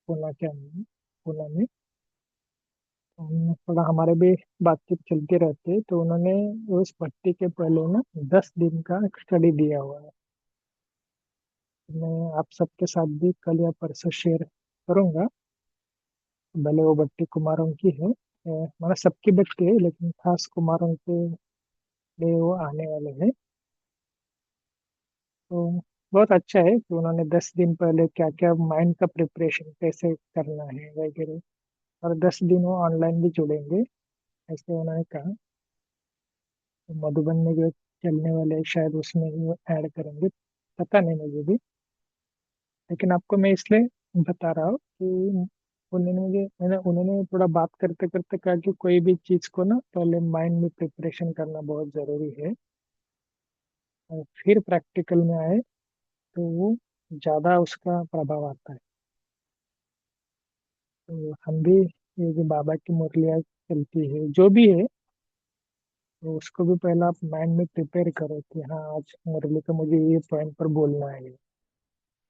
पूना के अंदर, पूना में। तो हमने थोड़ा, हमारे भी बातचीत चलती रहती है, तो उन्होंने उस भर्ती के पहले ना 10 दिन का स्टडी दिया हुआ है। तो मैं आप सबके साथ भी कल या परसों शेयर करूंगा। भले वो भट्टी कुमारों की है, मतलब सबकी भट्टी है, लेकिन खास कुमारों के लिए वो आने वाले हैं। तो बहुत अच्छा है कि उन्होंने 10 दिन पहले क्या क्या माइंड का प्रिपरेशन कैसे करना है वगैरह, और 10 दिन वो ऑनलाइन भी जुड़ेंगे, ऐसे उन्होंने कहा। तो मधुबन में जो चलने वाले हैं, शायद उसमें भी वो ऐड करेंगे, पता नहीं मुझे भी। लेकिन आपको मैं इसलिए बता रहा हूँ कि उन्होंने थोड़ा बात करते करते कहा कि कोई भी चीज़ को ना पहले माइंड में प्रिपरेशन करना बहुत ज़रूरी है, और फिर प्रैक्टिकल में आए तो वो ज़्यादा उसका प्रभाव आता है। तो हम भी, ये जो बाबा की मुरलियाँ चलती है जो भी है, तो उसको भी पहला आप माइंड में प्रिपेयर करो कि हाँ आज मुरली का मुझे ये पॉइंट पर बोलना है।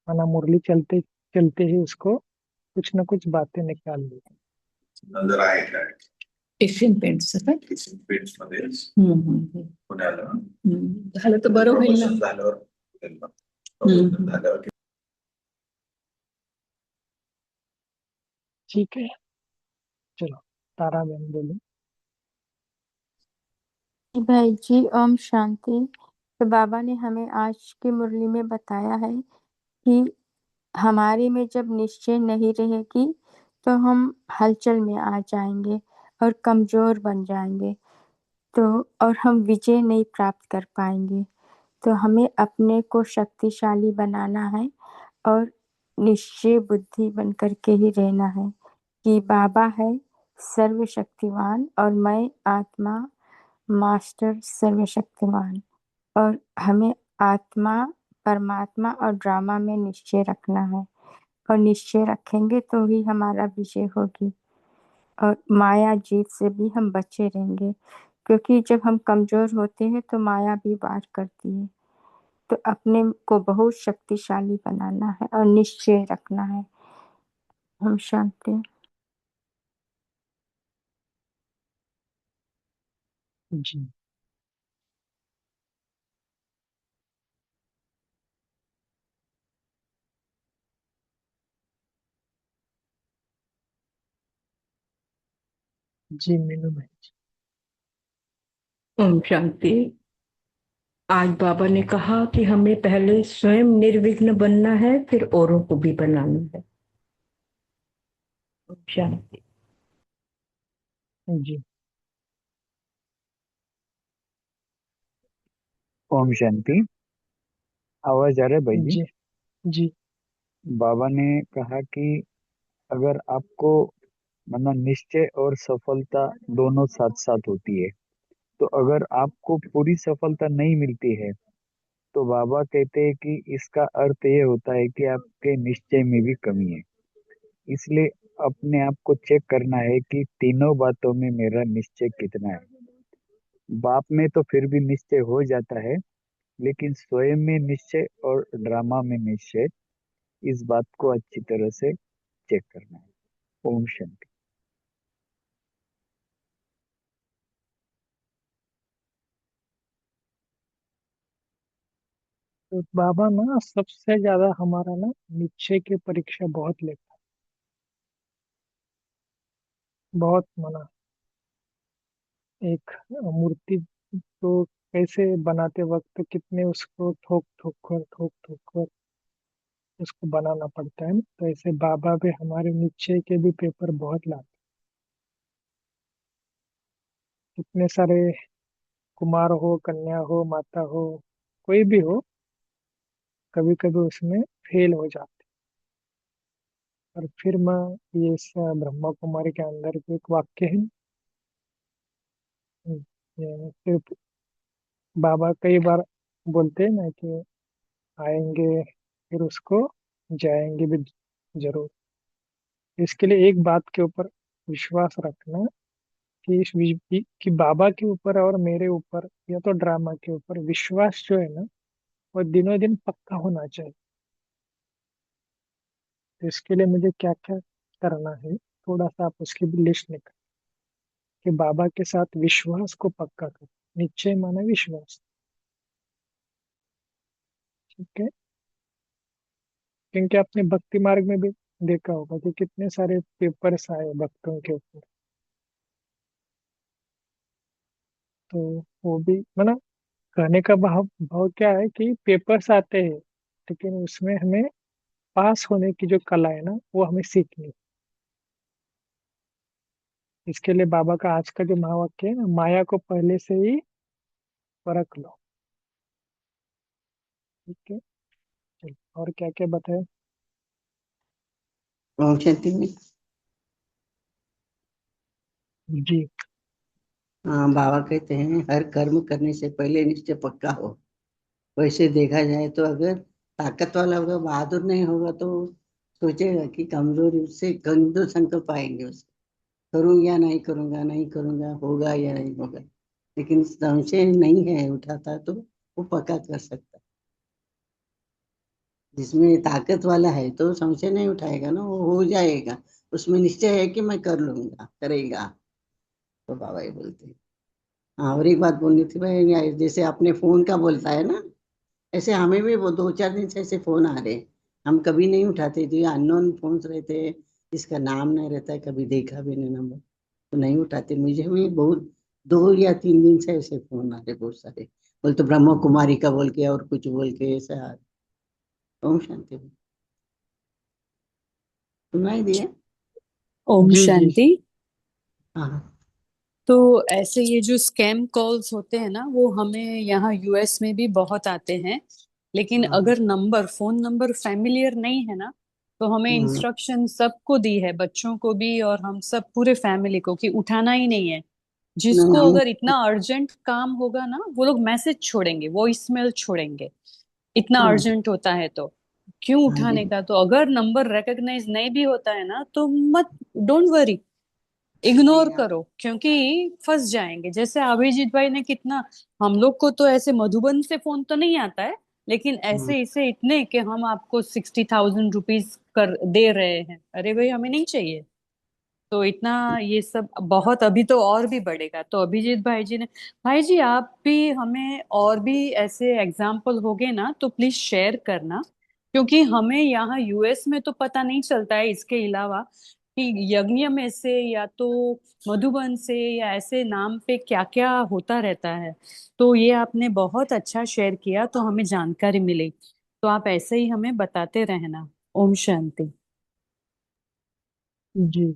वरना मुरली चलते चलते ही उसको कुछ ना कुछ बातें निकाल ली। नजर आएगा। एशियन पेंट्स का एशियन पेंट्स मध्ये पुण्याला पुण्याला झालं तर बरं होईल ना. प्रमोशन झाल्यावर हम्म. promotion झाल्यावर ठीक है, चलो तारा बहन बोलो। भाई जी ओम शांति। तो बाबा ने हमें आज की मुरली में बताया है कि हमारे में जब निश्चय नहीं रहेगी तो हम हलचल में आ जाएंगे और कमजोर बन जाएंगे, तो और हम विजय नहीं प्राप्त कर पाएंगे। तो हमें अपने को शक्तिशाली बनाना है और निश्चय बुद्धि बन करके ही रहना है कि बाबा है सर्वशक्तिवान और मैं आत्मा मास्टर सर्वशक्तिमान, और हमें आत्मा परमात्मा और ड्रामा में निश्चय रखना है, और निश्चय रखेंगे तो ही हमारा विजय होगी और माया जीत से भी हम बचे रहेंगे, क्योंकि जब हम कमजोर होते हैं तो माया भी वार करती है। तो अपने को बहुत शक्तिशाली बनाना है और निश्चय रखना है। हम शांति। जी जी मीनू भाई। ओम शांति। आज बाबा ने कहा कि हमें पहले स्वयं निर्विघ्न बनना है, फिर औरों को भी बनाना है। ओम शांति। जी ओम शांति। आवाज आ रहा है भाई जी? जी जी बाबा ने कहा कि अगर आपको मतलब निश्चय और सफलता दोनों साथ साथ होती है, तो अगर आपको पूरी सफलता नहीं मिलती है तो बाबा कहते हैं कि इसका अर्थ ये होता है कि आपके निश्चय में भी कमी है। इसलिए अपने आप को चेक करना है कि तीनों बातों में मेरा निश्चय कितना है। बाप में तो फिर भी निश्चय हो जाता है, लेकिन स्वयं में निश्चय और ड्रामा में निश्चय, इस बात को अच्छी तरह से चेक करना है। ओम शांति। तो बाबा ना सबसे ज्यादा हमारा ना निश्चय की परीक्षा बहुत लेता है, बहुत मना। एक मूर्ति तो कैसे बनाते वक्त कितने उसको ठोक ठोक कर उसको बनाना पड़ता है ना, तो ऐसे बाबा भी हमारे निश्चय के भी पेपर बहुत लाते। कितने सारे कुमार हो, कन्या हो, माता हो, कोई भी हो, कभी कभी उसमें फेल हो जाते। और फिर मैं ये ब्रह्मा कुमारी के अंदर के एक वाक्य है। फिर बाबा कई बार बोलते हैं ना कि आएंगे फिर उसको जाएंगे भी जरूर। इसके लिए एक बात के ऊपर विश्वास रखना कि कि बाबा के ऊपर और मेरे ऊपर या तो ड्रामा के ऊपर विश्वास जो है ना, वो दिनों दिन पक्का होना चाहिए। तो इसके लिए मुझे क्या क्या करना है, थोड़ा सा आप उसकी भी लिस्ट निकाल कि बाबा के साथ विश्वास को पक्का कर। निश्चय माने विश्वास। ठीक है, क्योंकि आपने भक्ति मार्ग में भी देखा होगा कि कितने सारे पेपर्स आए भक्तों के ऊपर। तो वो भी मतलब कहने का भाव भाव क्या है कि पेपर्स आते हैं, लेकिन उसमें हमें पास होने की जो कला है ना, वो हमें सीखनी है। इसके लिए बाबा का आज का जो महावाक्य है ना, माया को पहले से ही परख लो। ठीक है, चलो और क्या क्या बताए। ओम शांति में। जी हाँ, बाबा कहते हैं हर कर्म करने से पहले निश्चय पक्का हो। वैसे देखा जाए तो अगर ताकत वाला होगा, बहादुर नहीं होगा, तो सोचेगा कि कमजोर, उससे कमजोर संकल्प आएंगे उससे। करूँ या नहीं करूंगा, नहीं करूंगा, होगा या नहीं होगा। लेकिन संशय नहीं है उठाता तो वो पक्का कर सकता है। जिसमें ताकत वाला है तो संशय नहीं उठाएगा ना, वो हो जाएगा। उसमें निश्चय है कि मैं कर लूंगा, करेगा। तो बाबा ये बोलते हैं। हाँ, और एक बात बोलनी थी भाई, जैसे आपने फोन का बोलता है ना, ऐसे हमें भी वो 2-4 दिन से ऐसे फोन आ रहे हैं। हम कभी नहीं उठाते, जो अननोन फोन रहते हैं, जिसका नाम नहीं रहता है, कभी देखा भी नहीं नंबर, तो नहीं उठाते। मुझे भी बहुत 2 या 3 दिन से ऐसे फोन आ रहे बहुत सारे। बोल तो ब्रह्म कुमारी का बोल के और कुछ बोल के ऐसा आ रहे। ओम शांति। सुनाई दिए। ओम जी जी। शांति। हाँ। तो ऐसे ये जो स्कैम कॉल्स होते हैं ना, वो हमें यहाँ यूएस में भी बहुत आते हैं। लेकिन हाँ। अगर फोन नंबर फैमिलियर नहीं है ना, तो हमें हम्म, इंस्ट्रक्शन सबको दी है, बच्चों को भी और हम सब पूरे फैमिली को, कि उठाना ही नहीं है। नहीं जिसको हम। अगर इतना अर्जेंट काम होगा ना, वो लोग मैसेज छोड़ेंगे, वॉइस मेल छोड़ेंगे। इतना हाँ। अर्जेंट होता है तो क्यों हाँ जी। उठाने का। तो अगर नंबर रिकॉग्नाइज नहीं भी होता है ना, तो मत, डोंट वरी, इग्नोर नहीं आप। करो, क्योंकि फंस जाएंगे। जैसे अभिजीत भाई ने कितना, हम लोग को तो ऐसे मधुबन से फोन तो नहीं आता है, लेकिन हम्म, ऐसे इसे इतने कि हम आपको 60,000 रुपीज कर दे रहे हैं। अरे भाई, हमें नहीं चाहिए। तो इतना ये सब बहुत, अभी तो और भी बढ़ेगा। तो अभिजीत भाई जी ने, भाई जी आप भी हमें और भी ऐसे एग्जाम्पल होगे ना, तो प्लीज शेयर करना। क्योंकि हमें यहाँ यूएस में तो पता नहीं चलता है इसके अलावा, कि यज्ञ में से या तो मधुबन से या ऐसे नाम पे क्या क्या होता रहता है। तो ये आपने बहुत अच्छा शेयर किया, तो हमें जानकारी मिली। तो आप ऐसे ही हमें बताते रहना। ओम शांति। जी।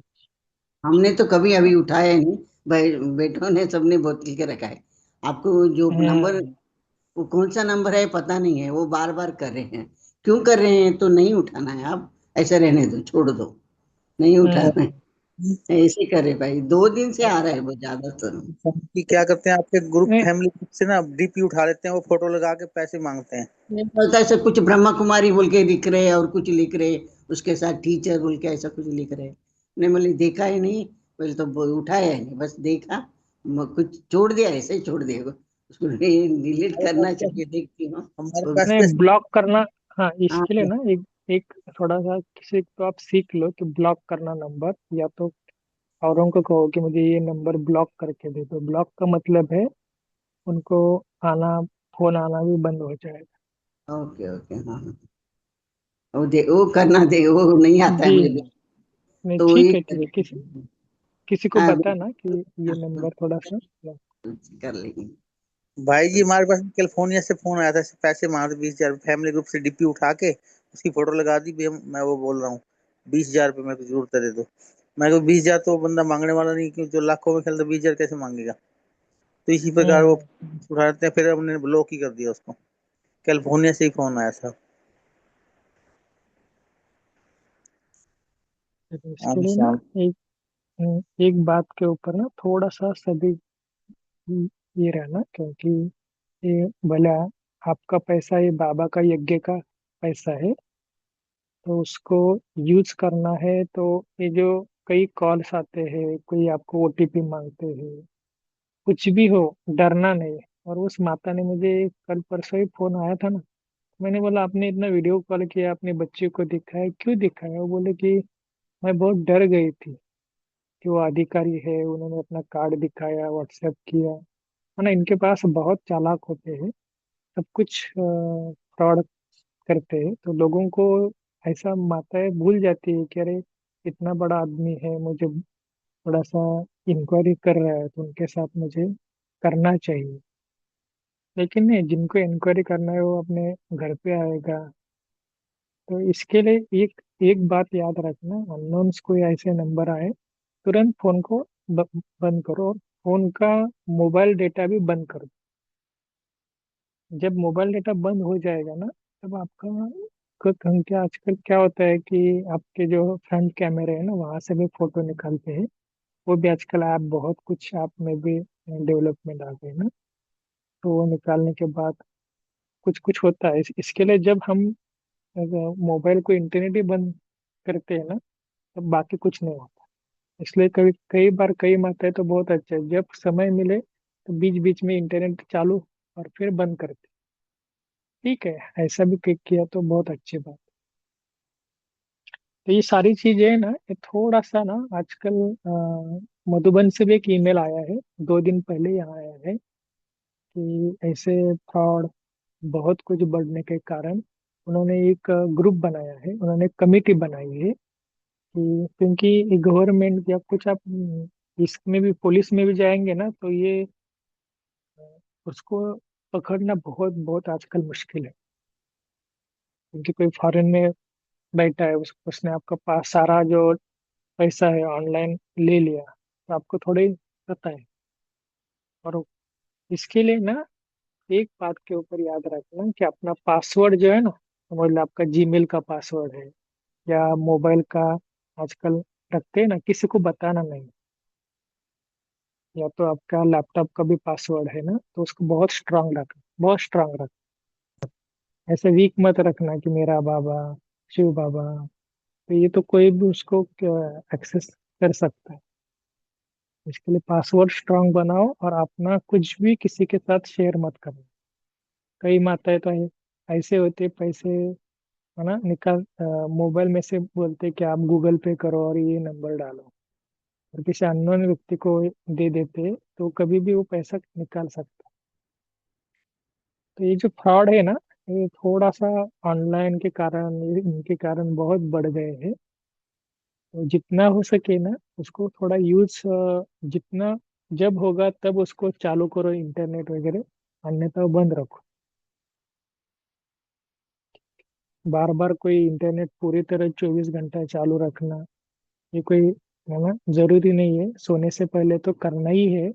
हमने तो कभी अभी उठाया ही नहीं। भाई बेटों ने सबने बोतल के रखा है। आपको जो नंबर, हम्म। वो कौन सा नंबर है पता नहीं है, वो बार बार कर रहे हैं। क्यों कर रहे हैं, तो नहीं उठाना है, आप ऐसे रहने दो, छोड़ दो, नहीं उठाना है। हम्म। ऐसे करे भाई, 2 दिन से आ रहा है वो ज्यादातर। कि क्या करते हैं, आपके ग्रुप नहीं। फैमिली ग्रुप से ना डीपी उठा लेते हैं, वो फोटो लगा के पैसे मांगते हैं। नहीं बोलता ऐसे कुछ ब्रह्मा कुमारी बोल के लिख रहे और कुछ लिख रहे, उसके साथ टीचर बोल के ऐसा कुछ लिख रहे। नहीं बोले देखा ही नहीं, बोले तो उठाया ही नहीं, बस देखा, कुछ छोड़ दिया, ऐसे ही छोड़ दिया उसको। डिलीट हमारे करना पास चाहिए, देखती हूँ। हमारे वो। पास नहीं, कैसे। ब्लॉक करना। हाँ, हाँ। इसके लिए ना एक एक थोड़ा सा किसी को आप सीख लो कि ब्लॉक करना नंबर, या तो औरों को कहो कि मुझे ये नंबर ब्लॉक करके दे दो। ब्लॉक का मतलब है उनको आना, फोन आना भी बंद हो जाएगा। ओके ओके, हाँ हाँ। वो करना दे, वो नहीं आता है जी। मुझे। नहीं, तो ठीक ये है, ठीक है। किसी को हाँ बताना कि ये नंबर थोड़ा सा block। कर लेंगे। भाई जी, हमारे पास कैलिफोर्निया से फोन आया था, पैसे मांग रहे 20,000, फैमिली ग्रुप से डीपी उठा के उसकी फोटो लगा दी भी। मैं वो बोल रहा हूँ 20,000 रुपये मेरे को जरूरत है, दे दो। मैं को 20,000 तो बंदा मांगने वाला नहीं, क्यों, जो लाखों में खेलता 20,000 कैसे मांगेगा। तो इसी प्रकार वो हम्म। उठाते हैं, फिर हमने ब्लॉक ही कर दिया उसको। कैलिफोर्निया से ही फोन आया था। तो इसके आम लिए ना शाम। एक बात के ऊपर ना थोड़ा सा सभी ये रहना, क्योंकि ये भला आपका पैसा, ये बाबा का यज्ञ का पैसा है, तो उसको यूज करना है। तो ये जो कई कॉल्स आते हैं, कोई आपको ओटीपी मांगते हैं, कुछ भी हो, डरना नहीं। और उस माता ने मुझे कल परसों ही फोन आया था ना, मैंने बोला आपने इतना वीडियो कॉल किया, अपने बच्चे को दिखाया, क्यों दिखाया? वो बोले कि मैं बहुत डर गई थी कि वो अधिकारी है, उन्होंने अपना कार्ड दिखाया, व्हाट्सएप किया। है ना, इनके पास बहुत चालाक होते हैं, सब कुछ फ्रॉड करते हैं। तो लोगों को ऐसा माताएं भूल जाती है कि अरे इतना बड़ा आदमी है, मुझे थोड़ा सा इंक्वायरी कर रहा है, तो उनके साथ मुझे करना चाहिए। लेकिन नहीं, जिनको इंक्वायरी करना है वो अपने घर पे आएगा। तो इसके लिए एक बात याद रखना, अननोन्स कोई ऐसे नंबर आए, तुरंत फोन को बंद करो, और फोन का मोबाइल डेटा भी बंद करो। जब मोबाइल डेटा बंद हो जाएगा ना, तब आपका क्या आजकल क्या होता है कि आपके जो फ्रंट कैमरे है ना, वहां से भी फोटो निकालते हैं। वो भी आजकल ऐप, बहुत कुछ ऐप में भी डेवलपमेंट आ गई ना। तो वो निकालने के बाद कुछ कुछ होता है। इसके लिए जब हम मोबाइल को इंटरनेट ही बंद करते हैं ना, तब बाकी कुछ नहीं होता। इसलिए कभी कई बार कई मात्रा है तो बहुत अच्छा है, जब समय मिले तो बीच बीच में इंटरनेट चालू और फिर बंद करते। ठीक है, ऐसा भी क्लिक किया तो बहुत अच्छी बात। तो ये सारी चीजें ना, ये थोड़ा सा ना आजकल मधुबन से भी एक ईमेल आया है, 2 दिन पहले यहाँ आया है कि ऐसे फ्रॉड बहुत कुछ बढ़ने के कारण उन्होंने एक ग्रुप बनाया है, उन्होंने कमेटी बनाई है कि क्योंकि गवर्नमेंट या कुछ आप इसमें भी पुलिस में भी जाएंगे ना तो ये अ, उसको पकड़ना बहुत बहुत आजकल मुश्किल है। क्योंकि कोई फॉरेन में बैठा है, उसने आपका पास सारा जो पैसा है ऑनलाइन ले लिया तो आपको थोड़ी पता है। और इसके लिए ना एक बात के ऊपर याद रखना कि अपना पासवर्ड जो है ना, समझ लो आपका जीमेल का पासवर्ड है या मोबाइल का आजकल रखते हैं ना, किसी को बताना नहीं। या तो आपका लैपटॉप का भी पासवर्ड है ना, तो उसको बहुत स्ट्रांग रखना, बहुत स्ट्रांग रखना। ऐसे वीक मत रखना कि मेरा बाबा, शिव बाबा, तो ये तो कोई भी उसको एक्सेस कर सकता है। इसके लिए पासवर्ड स्ट्रांग बनाओ और अपना कुछ भी किसी के साथ शेयर मत करना। कई माताएं तो ऐसे होते पैसे है ना, निकाल मोबाइल में से बोलते कि आप गूगल पे करो और ये नंबर डालो, और किसी अननोन व्यक्ति को दे देते तो कभी भी वो पैसा निकाल सकता। तो ये जो फ्रॉड है ना, ये थोड़ा सा ऑनलाइन के कारण, इनके कारण बहुत बढ़ गए हैं। तो जितना हो सके ना उसको थोड़ा यूज, जितना जब होगा तब उसको चालू करो इंटरनेट वगैरह, अन्यथा बंद रखो। बार बार कोई इंटरनेट पूरी तरह 24 घंटा चालू रखना ये कोई है ना, जरूरी नहीं है। सोने से पहले तो करना ही है,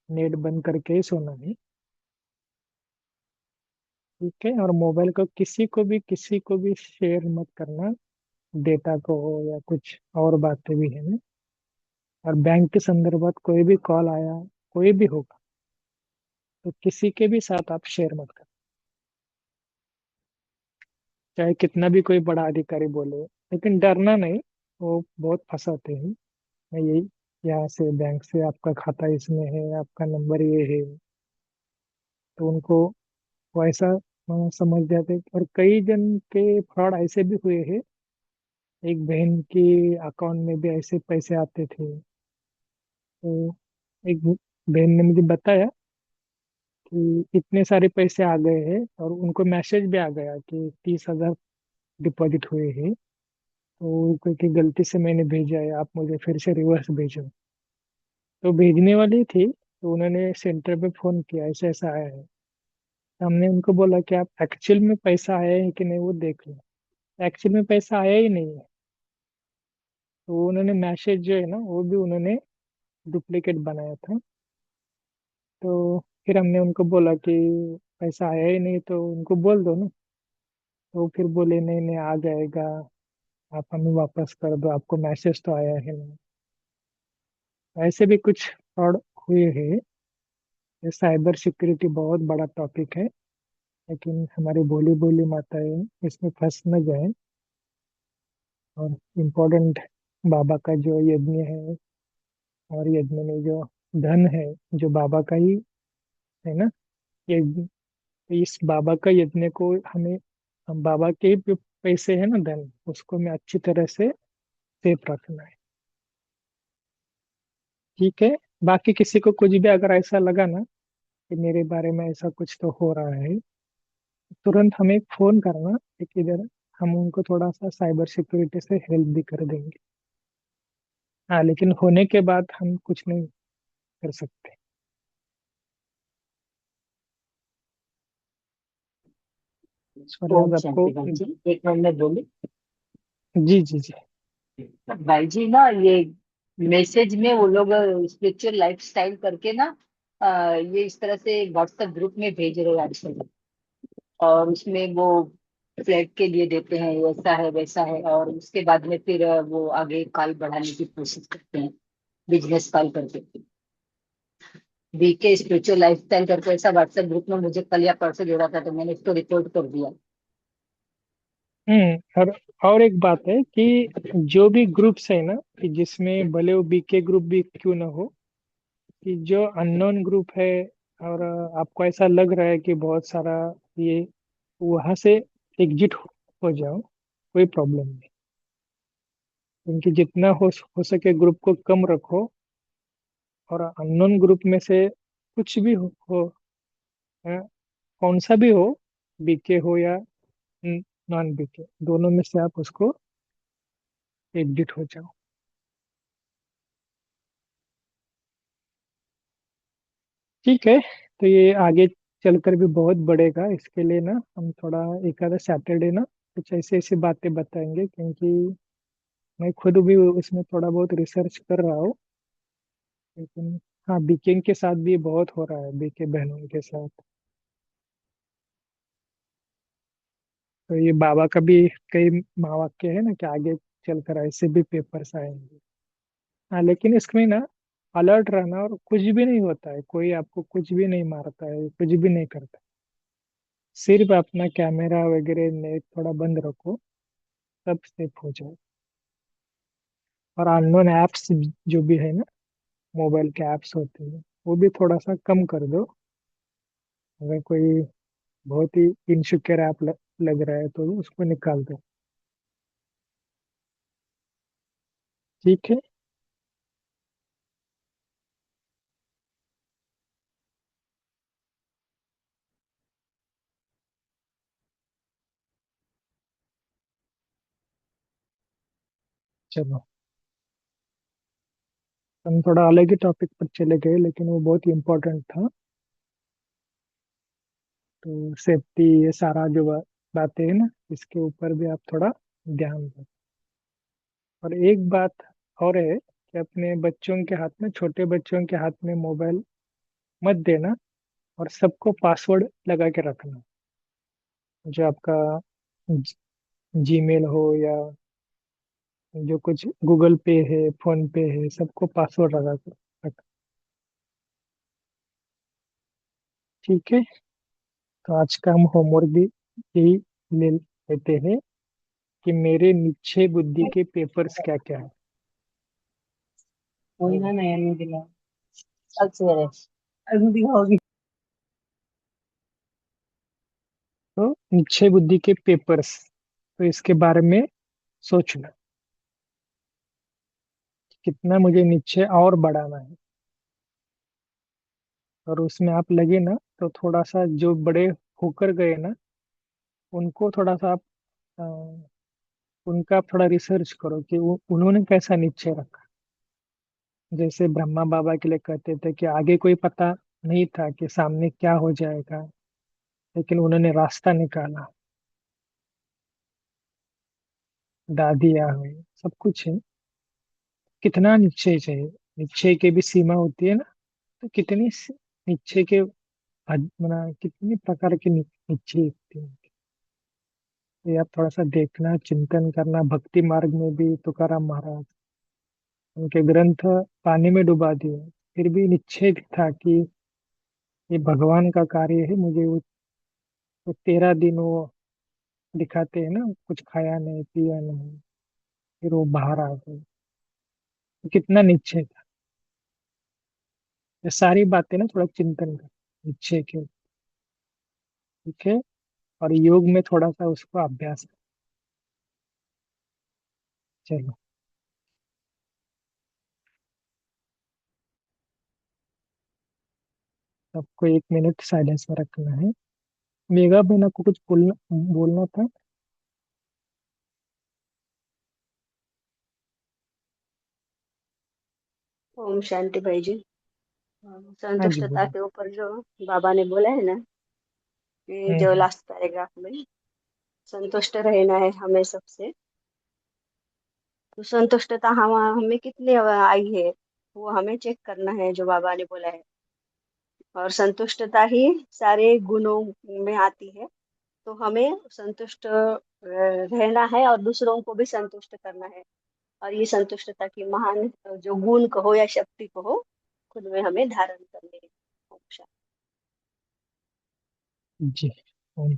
नेट बंद करके ही सोना है। ठीक है, और मोबाइल को किसी को भी शेयर मत करना, डेटा को हो या कुछ और बातें भी है ना। और बैंक के संदर्भात कोई भी कॉल आया, कोई भी होगा, तो किसी के भी साथ आप शेयर मत करना, चाहे कितना भी कोई बड़ा अधिकारी बोले। लेकिन डरना नहीं, वो बहुत फंसाते हैं। मैं यही, यहाँ से बैंक से आपका खाता इसमें है, आपका नंबर ये है, तो उनको वो ऐसा समझ जाते हैं। और कई जन के फ्रॉड ऐसे भी हुए हैं। एक बहन के अकाउंट में भी ऐसे पैसे आते थे, तो एक बहन ने मुझे बताया कि इतने सारे पैसे आ गए हैं और उनको मैसेज भी आ गया कि 30,000 डिपॉजिट हुए हैं। तो क्योंकि गलती से मैंने भेजा है, आप मुझे फिर से रिवर्स भेजो। तो भेजने वाली थी, तो उन्होंने सेंटर पे फोन किया, ऐसा ऐसा आया है। तो हमने उनको बोला कि आप एक्चुअल में पैसा आया है कि नहीं वो देख लो। एक्चुअल में पैसा आया ही नहीं है। तो उन्होंने मैसेज जो है ना वो भी उन्होंने डुप्लीकेट बनाया था। तो फिर हमने उनको बोला कि पैसा आया ही नहीं तो उनको बोल दो ना। तो फिर बोले नहीं नहीं आ जाएगा, आप हमें वापस कर दो, आपको मैसेज तो आया है ना। ऐसे भी कुछ फ्रॉड हुए हैं। ये साइबर सिक्योरिटी बहुत बड़ा टॉपिक है, लेकिन हमारी भोली भोली माताएं इसमें फंस न जाए। और इम्पोर्टेंट बाबा का जो यज्ञ है, और यज्ञ में जो धन है जो बाबा का ही है ना, यज्ञ, इस बाबा का यज्ञ को हमें, हम बाबा के जो पैसे है ना धन, उसको हमें अच्छी तरह से सेफ रखना है। ठीक है, बाकी किसी को कुछ भी अगर ऐसा लगा ना कि मेरे बारे में ऐसा कुछ तो हो रहा है, तुरंत हमें फोन करना। एक इधर हम उनको थोड़ा सा साइबर सिक्योरिटी से हेल्प भी कर देंगे। हाँ, लेकिन होने के बाद हम कुछ नहीं कर सकते। ओम स्वराज आपको। शांति भाई जी, एक मिनट में बोली। जी जी जी। भाई जी ना, ये मैसेज में वो लोग स्पिरिचुअल लाइफस्टाइल करके ना, ये इस तरह से व्हाट्सएप ग्रुप में भेज रहे हैं आजकल। और उसमें वो फ्लैट के लिए देते हैं, ऐसा है वैसा है, और उसके बाद में फिर वो आगे कॉल बढ़ाने की कोशिश करते हैं, बिजनेस कॉल करके। बीके स्पिरिचुअल लाइफस्टाइल करके ऐसा व्हाट्सएप ग्रुप में मुझे कल या परसों जोड़ा था, तो मैंने इसको रिपोर्ट कर दिया। और एक बात है कि जो भी ग्रुप्स है ना, कि जिसमें भले वो बीके ग्रुप भी क्यों ना हो, कि जो अननोन ग्रुप है और आपको ऐसा लग रहा है कि बहुत सारा ये, वहां से एग्जिट हो जाओ, कोई प्रॉब्लम नहीं। क्योंकि जितना हो सके ग्रुप को कम रखो, और अननोन ग्रुप में से कुछ भी हो अ, कौन सा भी हो, बीके हो या नॉन बीके, दोनों में से आप उसको एग्जिट हो जाओ। ठीक है। तो ये आगे चलकर भी बहुत बढ़ेगा, इसके लिए ना हम थोड़ा एक आधा सैटरडे ना कुछ ऐसी ऐसी बातें बताएंगे, क्योंकि मैं खुद भी उसमें थोड़ा बहुत रिसर्च कर रहा हूँ। लेकिन हाँ, बीके के साथ भी बहुत हो रहा है, बीके बहनों के साथ। तो ये बाबा का भी कई महावाक्य है ना कि आगे चलकर ऐसे भी पेपर्स आएंगे। हाँ, लेकिन इसमें ना अलर्ट रहना, और कुछ भी नहीं होता है, कोई आपको कुछ भी नहीं मारता है, कुछ भी नहीं करता। सिर्फ अपना कैमरा वगैरह नेट थोड़ा बंद रखो, सब सेफ हो जाए। और अननोन ऐप्स जो भी है ना, मोबाइल के ऐप्स होते हैं, वो भी थोड़ा सा कम कर दो। अगर कोई बहुत ही इनसिक्योर ऐप लग रहा है तो उसको निकाल दो। ठीक है। चलो, हम थोड़ा अलग ही टॉपिक पर चले गए, लेकिन वो बहुत ही इम्पोर्टेंट था। तो सेफ्टी, ये सारा जो बातें है ना, इसके ऊपर भी आप थोड़ा ध्यान दो। और एक बात और है कि अपने बच्चों के हाथ में, छोटे बच्चों के हाथ में मोबाइल मत देना, और सबको पासवर्ड लगा के रखना। जो आपका जीमेल हो या जो कुछ गूगल पे है, फोन पे है, सबको पासवर्ड लगा के रखना। ठीक है। तो आज का हम होमवर्क भी यही ले लेते हैं कि मेरे निश्चय बुद्धि के पेपर्स क्या क्या है। वही ना नया नहीं दिला कल सवेरे अभी दिखाओगी। तो निश्चय बुद्धि के पेपर्स, तो इसके बारे में सोचना, कितना मुझे निश्चय और बढ़ाना है। और उसमें आप लगे ना, तो थोड़ा सा जो बड़े होकर गए ना, उनको थोड़ा सा आप अ, उनका थोड़ा रिसर्च करो कि उन्होंने कैसा निश्चय रखा। जैसे ब्रह्मा बाबा के लिए कहते थे कि आगे कोई पता नहीं था कि सामने क्या हो जाएगा, लेकिन उन्होंने रास्ता निकाला। दादी आ हुई, सब कुछ है। कितना निश्चय चाहिए, निश्चय की भी सीमा होती है ना। तो कितनी निश्चय के कितनी प्रकार के निश्चय होती हैं। ये आप थोड़ा सा देखना, चिंतन करना। भक्ति मार्ग में भी तुकाराम महाराज, उनके ग्रंथ पानी में डुबा दिए, फिर भी निश्चय था कि ये भगवान का कार्य है। मुझे वो 13 दिन वो दिखाते हैं ना, कुछ खाया नहीं पिया नहीं, फिर वो बाहर आ गए। तो कितना निश्चय था। ये सारी बातें ना थोड़ा चिंतन कर, निश्चय के ऊपर। ठीक है। और योग में थोड़ा सा उसको अभ्यास कर। चलो, सबको 1 मिनट साइलेंस में रखना है। मेगा बहना को कुछ बोलना बोलना था। ओम शांति भाई जी। हाँ जी, संतुष्टता बोलिए। के ऊपर जो बाबा ने बोला है ना, कि जो हम्म। लास्ट पैराग्राफ में संतुष्ट रहना है हमें सबसे। तो संतुष्टता हमें कितनी आई है वो हमें चेक करना है, जो बाबा ने बोला है। और संतुष्टता ही सारे गुणों में आती है। तो हमें संतुष्ट रहना है और दूसरों को भी संतुष्ट करना है। और ये संतुष्टता की महान जो गुण कहो या शक्ति कहो, खुद में हमें धारण करनी है। ओम शांति। जी। ओम।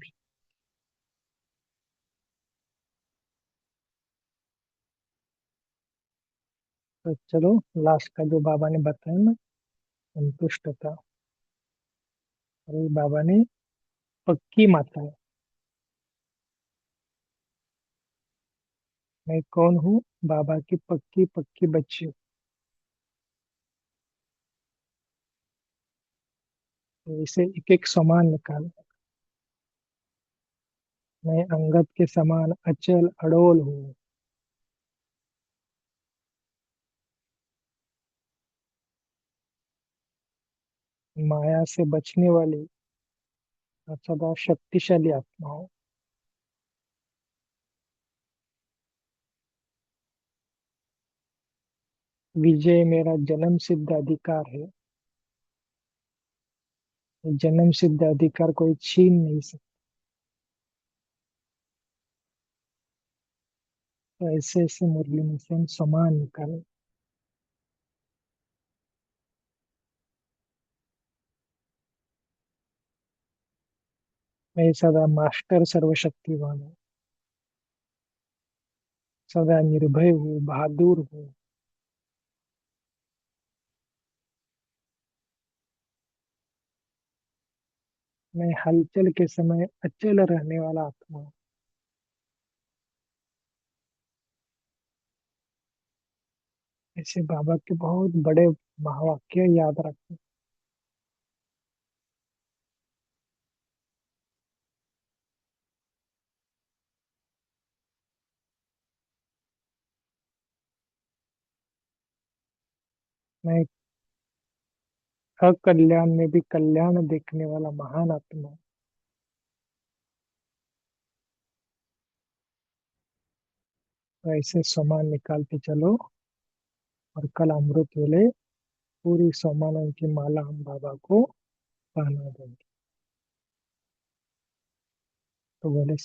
तो चलो, लास्ट का जो बाबा ने बताया ना, संतुष्टता। और ये बाबा ने पक्की माता है। मैं कौन हूँ? बाबा की पक्की पक्की बच्ची हूँ। तो इसे एक एक समान निकाल। मैं अंगद के समान अचल अडोल हूँ। माया से बचने वाली और सदा शक्तिशाली आत्मा हूँ। विजय मेरा जन्म सिद्ध अधिकार है। जन्म सिद्ध अधिकार कोई छीन नहीं सकता। तो ऐसे ऐसे मुरली में से हम समान निकाले। मैं सदा मास्टर सर्वशक्तिवान हूँ। सदा निर्भय हूँ, बहादुर हूँ। मैं हलचल के समय अचल रहने वाला आत्मा हूँ। ऐसे बाबा के बहुत बड़े महावाक्य याद रखें। मैं अकल्याण में भी कल्याण देखने वाला महान आत्मा हूँ। तो ऐसे सामान निकालते चलो और कल अमृत वेले पूरी सामानों की माला हम बाबा को पहना देंगे। तो बोले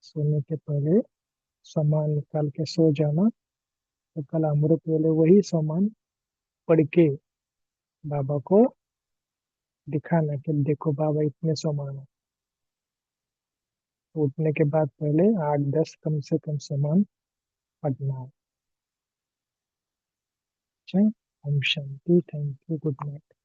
सोने के पहले सामान निकाल के सो जाना। तो कल अमृत वेले वही सामान पढ़ के बाबा को दिखाना कि देखो बाबा इतने सामान है। तो उठने के बाद पहले 8-10 कम से कम सामान पढ़ना है। अच्छा, ओम शांति। Thank you. Good night.